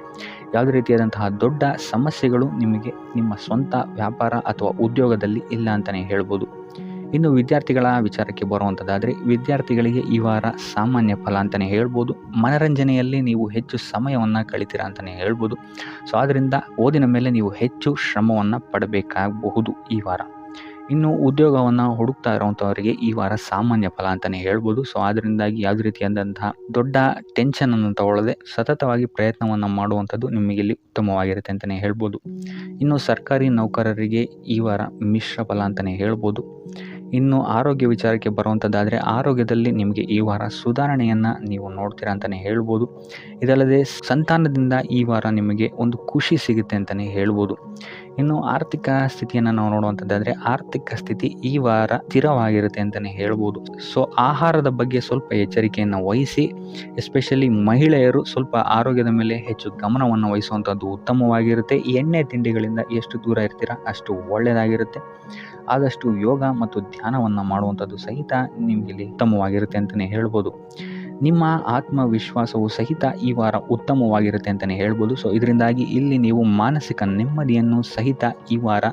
ಯಾವುದೇ ರೀತಿಯಾದಂತಹ ದೊಡ್ಡ ಸಮಸ್ಯೆಗಳು ನಿಮಗೆ ನಿಮ್ಮ ಸ್ವಂತ ವ್ಯಾಪಾರ ಅಥವಾ ಉದ್ಯೋಗದಲ್ಲಿ ಇಲ್ಲ ಅಂತಲೇ ಹೇಳ್ಬೋದು. ಇನ್ನು ವಿದ್ಯಾರ್ಥಿಗಳ ವಿಚಾರಕ್ಕೆ ಬರುವಂಥದ್ದಾದರೆ ವಿದ್ಯಾರ್ಥಿಗಳಿಗೆ ಈ ವಾರ ಸಾಮಾನ್ಯ ಫಲ ಅಂತಲೇ ಹೇಳ್ಬೋದು. ಮನರಂಜನೆಯಲ್ಲಿ ನೀವು ಹೆಚ್ಚು ಸಮಯವನ್ನು ಕಳಿತೀರಾ ಅಂತಲೇ ಹೇಳ್ಬೋದು. ಸೊ ಆದ್ದರಿಂದ ಓದಿನ ಮೇಲೆ ನೀವು ಹೆಚ್ಚು ಶ್ರಮವನ್ನು ಪಡಬೇಕಾಗಬಹುದು ಈ ವಾರ. ಇನ್ನು ಉದ್ಯೋಗವನ್ನು ಹುಡುಕ್ತಾ ಇರೋವಂಥವರಿಗೆ ಈ ವಾರ ಸಾಮಾನ್ಯ ಫಲ ಅಂತಲೇ ಹೇಳ್ಬೋದು. ಸೊ ಅದರಿಂದಾಗಿ ಯಾವುದೇ ರೀತಿಯಾದಂತಹ ದೊಡ್ಡ ಟೆನ್ಷನನ್ನು ತಗೊಳ್ಳದೆ ಸತತವಾಗಿ ಪ್ರಯತ್ನವನ್ನು ಮಾಡುವಂಥದ್ದು ನಿಮಗಿಲ್ಲಿ ಉತ್ತಮವಾಗಿರುತ್ತೆ ಅಂತಲೇ ಹೇಳ್ಬೋದು. ಇನ್ನು ಸರ್ಕಾರಿ ನೌಕರರಿಗೆ ಈ ವಾರ ಮಿಶ್ರ ಫಲ ಅಂತಲೇ ಹೇಳ್ಬೋದು. ಇನ್ನು ಆರೋಗ್ಯ ವಿಚಾರಕ್ಕೆ ಬರುವಂಥದ್ದಾದರೆ ಆರೋಗ್ಯದಲ್ಲಿ ನಿಮಗೆ ಈ ವಾರ ಸುಧಾರಣೆಯನ್ನು ನೀವು ನೋಡ್ತೀರಾ ಅಂತಲೇ ಹೇಳ್ಬೋದು. ಇದಲ್ಲದೆ ಸಂತಾನದಿಂದ ಈ ವಾರ ನಿಮಗೆ ಒಂದು ಖುಷಿ ಸಿಗುತ್ತೆ ಅಂತಲೇ ಹೇಳ್ಬೋದು. ಇನ್ನು ಆರ್ಥಿಕ ಸ್ಥಿತಿಯನ್ನು ನಾವು ನೋಡುವಂಥದ್ದಾದರೆ ಆರ್ಥಿಕ ಸ್ಥಿತಿ ಈ ವಾರ ಸ್ಥಿರವಾಗಿರುತ್ತೆ ಅಂತಲೇ ಹೇಳ್ಬೋದು. ಸೊ ಆಹಾರದ ಬಗ್ಗೆ ಸ್ವಲ್ಪ ಎಚ್ಚರಿಕೆಯನ್ನು ವಹಿಸಿ, ಎಸ್ಪೆಷಲಿ ಮಹಿಳೆಯರು ಸ್ವಲ್ಪ ಆರೋಗ್ಯದ ಮೇಲೆ ಹೆಚ್ಚು ಗಮನವನ್ನು ವಹಿಸುವಂಥದ್ದು ಉತ್ತಮವಾಗಿರುತ್ತೆ. ಎಣ್ಣೆ ತಿಂಡಿಗಳಿಂದ ಎಷ್ಟು ದೂರ ಇರ್ತೀರಾ ಅಷ್ಟು ಒಳ್ಳೆಯದಾಗಿರುತ್ತೆ. ಆದಷ್ಟು ಯೋಗ ಮತ್ತು ಧ್ಯಾನವನ್ನು ಮಾಡುವಂಥದ್ದು ಸಹಿತ ನಿಮಗಿಲ್ಲಿ ಉತ್ತಮವಾಗಿರುತ್ತೆ ಅಂತಲೇ ಹೇಳ್ಬೋದು. ನಿಮ್ಮ ಆತ್ಮವಿಶ್ವಾಸವು ಸಹಿತ ಈ ವಾರ ಉತ್ತಮವಾಗಿರುತ್ತೆ ಅಂತಲೇ ಹೇಳ್ಬೋದು. ಸೊ ಇದರಿಂದಾಗಿ ಇಲ್ಲಿ ನೀವು ಮಾನಸಿಕ ನೆಮ್ಮದಿಯನ್ನು ಸಹಿತ ಈ ವಾರ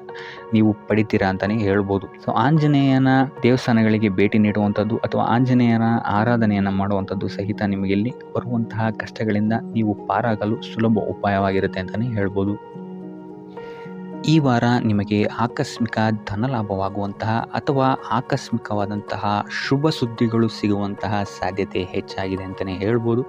ನೀವು ಪಡಿತೀರಾ ಅಂತಲೇ ಹೇಳ್ಬೋದು. ಸೊ ಆಂಜನೇಯನ ದೇವಸ್ಥಾನಗಳಿಗೆ ಭೇಟಿ ನೀಡುವಂಥದ್ದು ಅಥವಾ ಆಂಜನೇಯನ ಆರಾಧನೆಯನ್ನು ಮಾಡುವಂಥದ್ದು ಸಹಿತ ನಿಮಗಿಲ್ಲಿ ಬರುವಂತಹ ಕಷ್ಟಗಳಿಂದ ನೀವು ಪಾರಾಗಲು ಸುಲಭ ಉಪಾಯವಾಗಿರುತ್ತೆ ಅಂತಲೇ ಹೇಳ್ಬೋದು. ಈ ವಾರ ನಿಮಗೆ ಆಕಸ್ಮಿಕ ಧನಲಾಭವಾಗುವಂತಹ ಅಥವಾ ಆಕಸ್ಮಿಕವಾದಂತಹ ಶುಭ ಸುದ್ದಿಗಳು ಸಿಗುವಂತಹ ಸಾಧ್ಯತೆ ಹೆಚ್ಚಾಗಿದೆ ಅಂತಲೇ ಹೇಳ್ಬೋದು.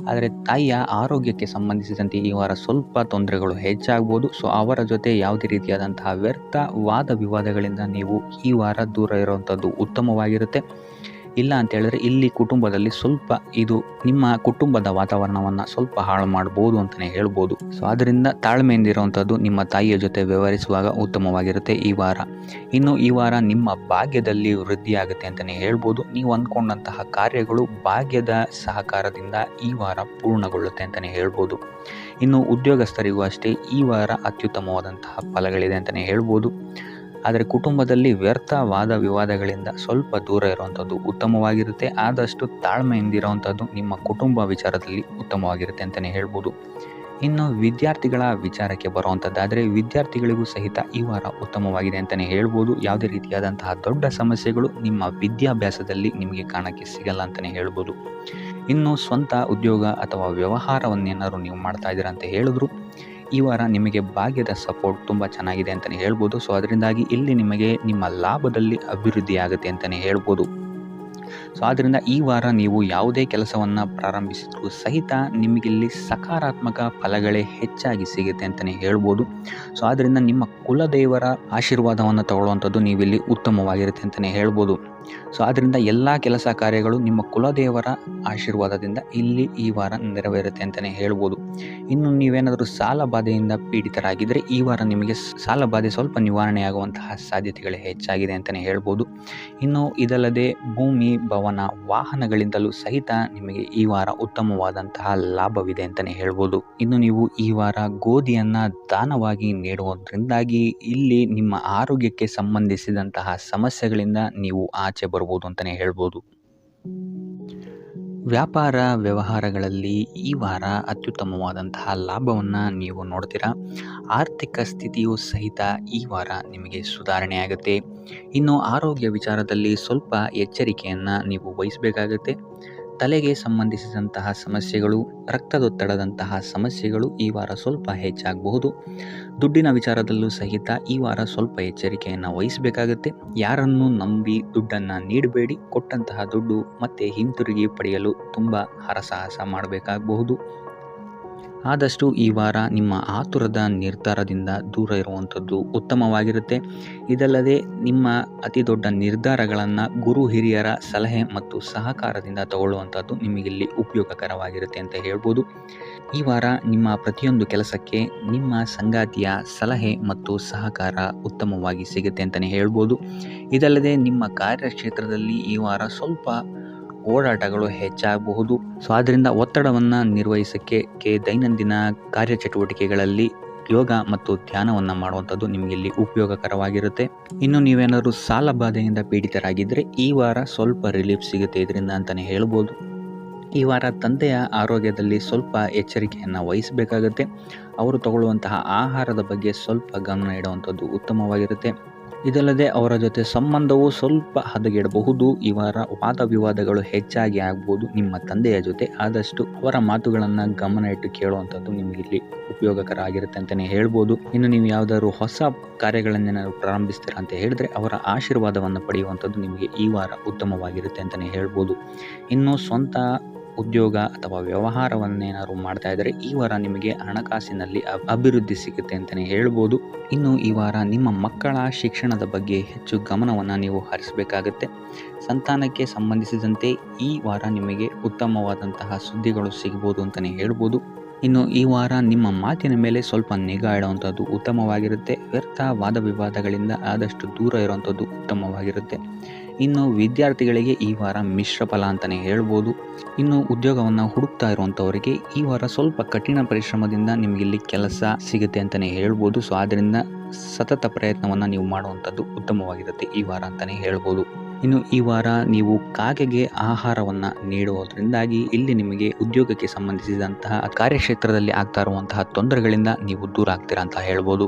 ಆದರೆ ತಾಯಿಯ ಆರೋಗ್ಯಕ್ಕೆ ಸಂಬಂಧಿಸಿದಂತೆ ಈ ವಾರ ಸ್ವಲ್ಪ ತೊಂದರೆಗಳು ಹೆಚ್ಚಾಗ್ಬೋದು. ಸೊ ಅವರ ಜೊತೆ ಯಾವುದೇ ರೀತಿಯಾದಂತಹ ವ್ಯರ್ಥ ವಾದ ವಿವಾದಗಳಿಂದ ನೀವು ಈ ವಾರ ದೂರ ಇರುವಂಥದ್ದು ಉತ್ತಮವಾಗಿರುತ್ತೆ. ಇಲ್ಲ ಅಂತ ಹೇಳಿದ್ರೆ ಇಲ್ಲಿ ಕುಟುಂಬದಲ್ಲಿ ಸ್ವಲ್ಪ ಇದು ನಿಮ್ಮ ಕುಟುಂಬದ ವಾತಾವರಣವನ್ನು ಸ್ವಲ್ಪ ಹಾಳು ಮಾಡ್ಬೋದು ಅಂತಲೇ ಹೇಳ್ಬೋದು. ಸೊ ಅದರಿಂದ ತಾಳ್ಮೆಯಿಂದಿರುವಂಥದ್ದು ನಿಮ್ಮ ತಾಯಿಯ ಜೊತೆ ವ್ಯವಹರಿಸುವಾಗ ಉತ್ತಮವಾಗಿರುತ್ತೆ ಈ ವಾರ. ಇನ್ನು ಈ ವಾರ ನಿಮ್ಮ ಭಾಗ್ಯದಲ್ಲಿ ವೃದ್ಧಿಯಾಗುತ್ತೆ ಅಂತಲೇ ಹೇಳ್ಬೋದು. ನೀವು ಅಂದ್ಕೊಂಡಂತಹ ಕಾರ್ಯಗಳು ಭಾಗ್ಯದ ಸಹಕಾರದಿಂದ ಈ ವಾರ ಪೂರ್ಣಗೊಳ್ಳುತ್ತೆ ಅಂತಲೇ ಹೇಳ್ಬೋದು. ಇನ್ನು ಉದ್ಯೋಗಸ್ಥರಿಗೂ ಅಷ್ಟೇ ಈ ವಾರ ಅತ್ಯುತ್ತಮವಾದಂತಹ ಫಲಗಳಿದೆ ಅಂತಲೇ ಹೇಳ್ಬೋದು. ಆದರೆ ಕುಟುಂಬದಲ್ಲಿ ವ್ಯರ್ಥ ವಾದ ವಿವಾದಗಳಿಂದ ಸ್ವಲ್ಪ ದೂರ ಇರುವಂಥದ್ದು ಉತ್ತಮವಾಗಿರುತ್ತೆ. ಆದಷ್ಟು ತಾಳ್ಮೆಯಿಂದಿರುವಂಥದ್ದು ನಿಮ್ಮ ಕುಟುಂಬ ವಿಚಾರದಲ್ಲಿ ಉತ್ತಮವಾಗಿರುತ್ತೆ ಅಂತಲೇ ಹೇಳ್ಬೋದು. ಇನ್ನು ವಿದ್ಯಾರ್ಥಿಗಳ ವಿಚಾರಕ್ಕೆ ಬರುವಂಥದ್ದಾದರೆ ವಿದ್ಯಾರ್ಥಿಗಳಿಗೂ ಸಹಿತ ಈ ವಾರ ಉತ್ತಮವಾಗಿದೆ ಅಂತಲೇ ಹೇಳ್ಬೋದು. ಯಾವುದೇ ರೀತಿಯಾದಂತಹ ದೊಡ್ಡ ಸಮಸ್ಯೆಗಳು ನಿಮ್ಮ ವಿದ್ಯಾಭ್ಯಾಸದಲ್ಲಿ ನಿಮಗೆ ಕಾಣಕ್ಕೆ ಸಿಗಲ್ಲ ಅಂತಲೇ ಹೇಳ್ಬೋದು. ಇನ್ನು ಸ್ವಂತ ಉದ್ಯೋಗ ಅಥವಾ ವ್ಯವಹಾರವನ್ನೇನಾದ್ರು ನೀವು ಮಾಡ್ತಾ ಇದ್ದೀರಾ ಅಂತ ಹೇಳಿದ್ರು ಈ ವಾರ ನಿಮಗೆ ಭಾಗ್ಯದ ಸಪೋರ್ಟ್ ತುಂಬ ಚೆನ್ನಾಗಿದೆ ಅಂತಲೇ ಹೇಳ್ಬೋದು. ಸೊ ಅದರಿಂದಾಗಿ ಇಲ್ಲಿ ನಿಮಗೆ ನಿಮ್ಮ ಲಾಭದಲ್ಲಿ ಅಭಿವೃದ್ಧಿ ಆಗುತ್ತೆ ಅಂತಲೇ ಹೇಳ್ಬೋದು. ಸೊ ಆದ್ದರಿಂದ ಈ ವಾರ ನೀವು ಯಾವುದೇ ಕೆಲಸವನ್ನು ಪ್ರಾರಂಭಿಸಿದ್ರೂ ಸಹಿತ ನಿಮಗಿಲ್ಲಿ ಸಕಾರಾತ್ಮಕ ಫಲಗಳೇ ಹೆಚ್ಚಾಗಿ ಸಿಗುತ್ತೆ ಅಂತಲೇ ಹೇಳ್ಬೋದು. ಸೊ ಆದ್ದರಿಂದ ನಿಮ್ಮ ಕುಲದೇವರ ಆಶೀರ್ವಾದವನ್ನು ತಗೊಳ್ಳುವಂಥದ್ದು ನೀವಿಲ್ಲಿ ಉತ್ತಮವಾಗಿರುತ್ತೆ ಅಂತಲೇ ಹೇಳ್ಬೋದು. ಸೊ ಆದ್ದರಿಂದ ಎಲ್ಲ ಕೆಲಸ ಕಾರ್ಯಗಳು ನಿಮ್ಮ ಕುಲದೇವರ ಆಶೀರ್ವಾದದಿಂದ ಇಲ್ಲಿ ಈ ವಾರ ನೆರವೇರುತ್ತೆ ಅಂತಲೇ ಹೇಳ್ಬೋದು. ಇನ್ನು ನೀವೇನಾದರೂ ಸಾಲ ಬಾಧೆಯಿಂದ ಪೀಡಿತರಾಗಿದ್ದರೆ ಈ ವಾರ ನಿಮಗೆ ಸಾಲ ಬಾಧೆ ಸ್ವಲ್ಪ ನಿವಾರಣೆಯಾಗುವಂತಹ ಸಾಧ್ಯತೆಗಳೇ ಹೆಚ್ಚಾಗಿದೆ ಅಂತಲೇ ಹೇಳ್ಬೋದು. ಇನ್ನು ಇದಲ್ಲದೆ ಭೂಮಿ, ಭವನ, ವಾಹನಗಳಿಂದಲೂ ಸಹಿತ ನಿಮಗೆ ಈ ವಾರ ಉತ್ತಮವಾದಂತಹ ಲಾಭವಿದೆ ಅಂತಲೇ ಹೇಳ್ಬೋದು. ಇನ್ನು ನೀವು ಈ ವಾರ ಗೋಧಿಯನ್ನು ದಾನವಾಗಿ ನೀಡುವುದರಿಂದಾಗಿ ಇಲ್ಲಿ ನಿಮ್ಮ ಆರೋಗ್ಯಕ್ಕೆ ಸಂಬಂಧಿಸಿದಂತಹ ಸಮಸ್ಯೆಗಳಿಂದ ನೀವು ಆಚೆ ಬರ್ಬೋದು ಅಂತಲೇ ಹೇಳ್ಬೋದು. ವ್ಯಾಪಾರ ವ್ಯವಹಾರಗಳಲ್ಲಿ ಈ ವಾರ ಅತ್ಯುತ್ತಮವಾದಂತಹ ಲಾಭವನ್ನು ನೀವು ನೋಡ್ತೀರಾ. ಆರ್ಥಿಕ ಸ್ಥಿತಿಯೂ ಸಹಿತ ಈ ವಾರ ನಿಮಗೆ ಸುಧಾರಣೆಯಾಗುತ್ತೆ. ಇನ್ನು ಆರೋಗ್ಯ ವಿಚಾರದಲ್ಲಿ ಸ್ವಲ್ಪ ಎಚ್ಚರಿಕೆಯನ್ನು ನೀವು ವಹಿಸಬೇಕಾಗುತ್ತೆ. ತಲೆಗೆ ಸಂಬಂಧಿಸಿದಂತಹ ಸಮಸ್ಯೆಗಳು, ರಕ್ತದೊತ್ತಡದಂತಹ ಸಮಸ್ಯೆಗಳು ಈ ವಾರ ಸ್ವಲ್ಪ ಹೆಚ್ಚಾಗಬಹುದು. ದುಡ್ಡಿನ ವಿಚಾರದಲ್ಲೂ ಸಹಿತ ಈ ವಾರ ಸ್ವಲ್ಪ ಎಚ್ಚರಿಕೆಯನ್ನು ವಹಿಸಬೇಕಾಗುತ್ತೆ. ಯಾರನ್ನು ನಂಬಿ ದುಡ್ಡನ್ನು ನೀಡಬೇಡಿ. ಕೊಟ್ಟಂತಹ ದುಡ್ಡು ಮತ್ತೆ ಹಿಂತಿರುಗಿ ಪಡೆಯಲು ತುಂಬ ಹರಸಾಹಸ ಮಾಡಬೇಕಾಗಬಹುದು. ಆದಷ್ಟು ಈ ವಾರ ನಿಮ್ಮ ಆತುರದ ನಿರ್ಧಾರದಿಂದ ದೂರ ಇರುವಂಥದ್ದು ಉತ್ತಮವಾಗಿರುತ್ತೆ. ಇದಲ್ಲದೆ ನಿಮ್ಮ ಅತಿ ದೊಡ್ಡ ನಿರ್ಧಾರಗಳನ್ನು ಗುರು ಹಿರಿಯರ ಸಲಹೆ ಮತ್ತು ಸಹಕಾರದಿಂದ ತಗೊಳ್ಳುವಂಥದ್ದು ನಿಮಗಿಲ್ಲಿ ಉಪಯೋಗಕರವಾಗಿರುತ್ತೆ ಅಂತ ಹೇಳ್ಬೋದು. ಈ ವಾರ ನಿಮ್ಮ ಪ್ರತಿಯೊಂದು ಕೆಲಸಕ್ಕೆ ನಿಮ್ಮ ಸಂಗಾತಿಯ ಸಲಹೆ ಮತ್ತು ಸಹಕಾರ ಉತ್ತಮವಾಗಿ ಸಿಗುತ್ತೆ ಅಂತಲೇ ಹೇಳ್ಬೋದು. ಇದಲ್ಲದೆ ನಿಮ್ಮ ಕಾರ್ಯಕ್ಷೇತ್ರದಲ್ಲಿ ಈ ವಾರ ಸ್ವಲ್ಪ ಓಡಾಟಗಳು ಹೆಚ್ಚಾಗಬಹುದು. ಸೊ ಆದ್ದರಿಂದ ಒತ್ತಡವನ್ನು ನಿರ್ವಹಿಸೋಕ್ಕೆ ದೈನಂದಿನ ಕಾರ್ಯಚಟುವಟಿಕೆಗಳಲ್ಲಿ ಯೋಗ ಮತ್ತು ಧ್ಯಾನವನ್ನು ಮಾಡುವಂಥದ್ದು ನಿಮಗಿಲ್ಲಿ ಉಪಯೋಗಕರವಾಗಿರುತ್ತೆ. ಇನ್ನು ನೀವೇನಾದರೂ ಸಾಲ ಬಾಧೆಯಿಂದ ಪೀಡಿತರಾಗಿದ್ದರೆ ಈ ವಾರ ಸ್ವಲ್ಪ ರಿಲೀಫ್ ಸಿಗುತ್ತೆ ಇದರಿಂದ ಅಂತಲೇ ಹೇಳ್ಬೋದು. ಈ ವಾರ ತಂದೆಯ ಆರೋಗ್ಯದಲ್ಲಿ ಸ್ವಲ್ಪ ಎಚ್ಚರಿಕೆಯನ್ನು ವಹಿಸಬೇಕಾಗುತ್ತೆ. ಅವರು ತಗೊಳ್ಳುವಂತಹ ಆಹಾರದ ಬಗ್ಗೆ ಸ್ವಲ್ಪ ಗಮನ ಇಡುವಂಥದ್ದು ಉತ್ತಮವಾಗಿರುತ್ತೆ. ಇದಲ್ಲದೆ ಅವರ ಜೊತೆ ಸಂಬಂಧವು ಸ್ವಲ್ಪ ಹದಗೆಡಬಹುದು. ಈ ವಾರ ವಾದ ವಿವಾದಗಳು ಹೆಚ್ಚಾಗಿ ಆಗ್ಬೋದು ನಿಮ್ಮ ತಂದೆಯ ಜೊತೆ. ಆದಷ್ಟು ಅವರ ಮಾತುಗಳನ್ನು ಗಮನ ಇಟ್ಟು ಕೇಳುವಂಥದ್ದು ನಿಮಗಿಲ್ಲಿ ಉಪಯೋಗಕರ ಆಗಿರುತ್ತೆ ಅಂತಲೇ ಹೇಳ್ಬೋದು. ಇನ್ನು ನೀವು ಯಾವುದಾದ್ರು ಹೊಸ ಕಾರ್ಯಗಳನ್ನೇನಾದ್ರು ಪ್ರಾರಂಭಿಸ್ತೀರಾ ಅಂತ ಹೇಳಿದ್ರೆ ಅವರ ಆಶೀರ್ವಾದವನ್ನು ಪಡೆಯುವಂಥದ್ದು ನಿಮಗೆ ಈ ವಾರ ಉತ್ತಮವಾಗಿರುತ್ತೆ ಅಂತಲೇ ಹೇಳ್ಬೋದು. ಇನ್ನು ಸ್ವಂತ ಉದ್ಯೋಗ ಅಥವಾ ವ್ಯವಹಾರವನ್ನೇನಾದ್ರು ಮಾಡ್ತಾ ಇದ್ದರೆ ಈ ವಾರ ನಿಮಗೆ ಹಣಕಾಸಿನಲ್ಲಿ ಅಭಿವೃದ್ಧಿ ಸಿಗುತ್ತೆ ಅಂತಲೇ ಹೇಳ್ಬೋದು. ಇನ್ನು ಈ ವಾರ ನಿಮ್ಮ ಮಕ್ಕಳ ಶಿಕ್ಷಣದ ಬಗ್ಗೆ ಹೆಚ್ಚು ಗಮನವನ್ನು ನೀವು ಹರಿಸಬೇಕಾಗುತ್ತೆ. ಸಂತಾನಕ್ಕೆ ಸಂಬಂಧಿಸಿದಂತೆ ಈ ವಾರ ನಿಮಗೆ ಉತ್ತಮವಾದಂತಹ ಸುದ್ದಿಗಳು ಸಿಗ್ಬೋದು ಅಂತಲೇ ಹೇಳ್ಬೋದು. ಇನ್ನು ಈ ವಾರ ನಿಮ್ಮ ಮಾತಿನ ಮೇಲೆ ಸ್ವಲ್ಪ ನಿಗಾ ಇಡುವಂಥದ್ದು ಉತ್ತಮವಾಗಿರುತ್ತೆ. ವ್ಯರ್ಥ ವಾದ ವಿವಾದಗಳಿಂದ ಆದಷ್ಟು ದೂರ ಇರುವಂಥದ್ದು ಉತ್ತಮವಾಗಿರುತ್ತೆ. ಇನ್ನು ವಿದ್ಯಾರ್ಥಿಗಳಿಗೆ ಈ ವಾರ ಮಿಶ್ರ ಫಲ ಅಂತಲೇ ಹೇಳ್ಬೋದು. ಇನ್ನು ಉದ್ಯೋಗವನ್ನು ಹುಡುಕ್ತಾ ಇರುವಂಥವರಿಗೆ ಈ ವಾರ ಸ್ವಲ್ಪ ಕಠಿಣ ಪರಿಶ್ರಮದಿಂದ ನಿಮಗಿಲ್ಲಿ ಕೆಲಸ ಸಿಗುತ್ತೆ ಅಂತಲೇ ಹೇಳ್ಬೋದು. ಸೊ ಆದ್ದರಿಂದ ಸತತ ಪ್ರಯತ್ನವನ್ನು ನೀವು ಮಾಡುವಂಥದ್ದು ಉತ್ತಮವಾಗಿರುತ್ತೆ ಈ ವಾರ ಅಂತಲೇ ಹೇಳ್ಬೋದು. ಇನ್ನು ಈ ವಾರ ನೀವು ಕಾಗೆಗೆ ಆಹಾರವನ್ನು ನೀಡುವುದರಿಂದಾಗಿ ಇಲ್ಲಿ ನಿಮಗೆ ಉದ್ಯೋಗಕ್ಕೆ ಸಂಬಂಧಿಸಿದಂತಹ ಕಾರ್ಯಕ್ಷೇತ್ರದಲ್ಲಿ ಆಗ್ತಾ ಇರುವಂತಹ ತೊಂದರೆಗಳಿಂದ ನೀವು ದೂರ ಆಗ್ತೀರಾ ಅಂತ ಹೇಳ್ಬೋದು.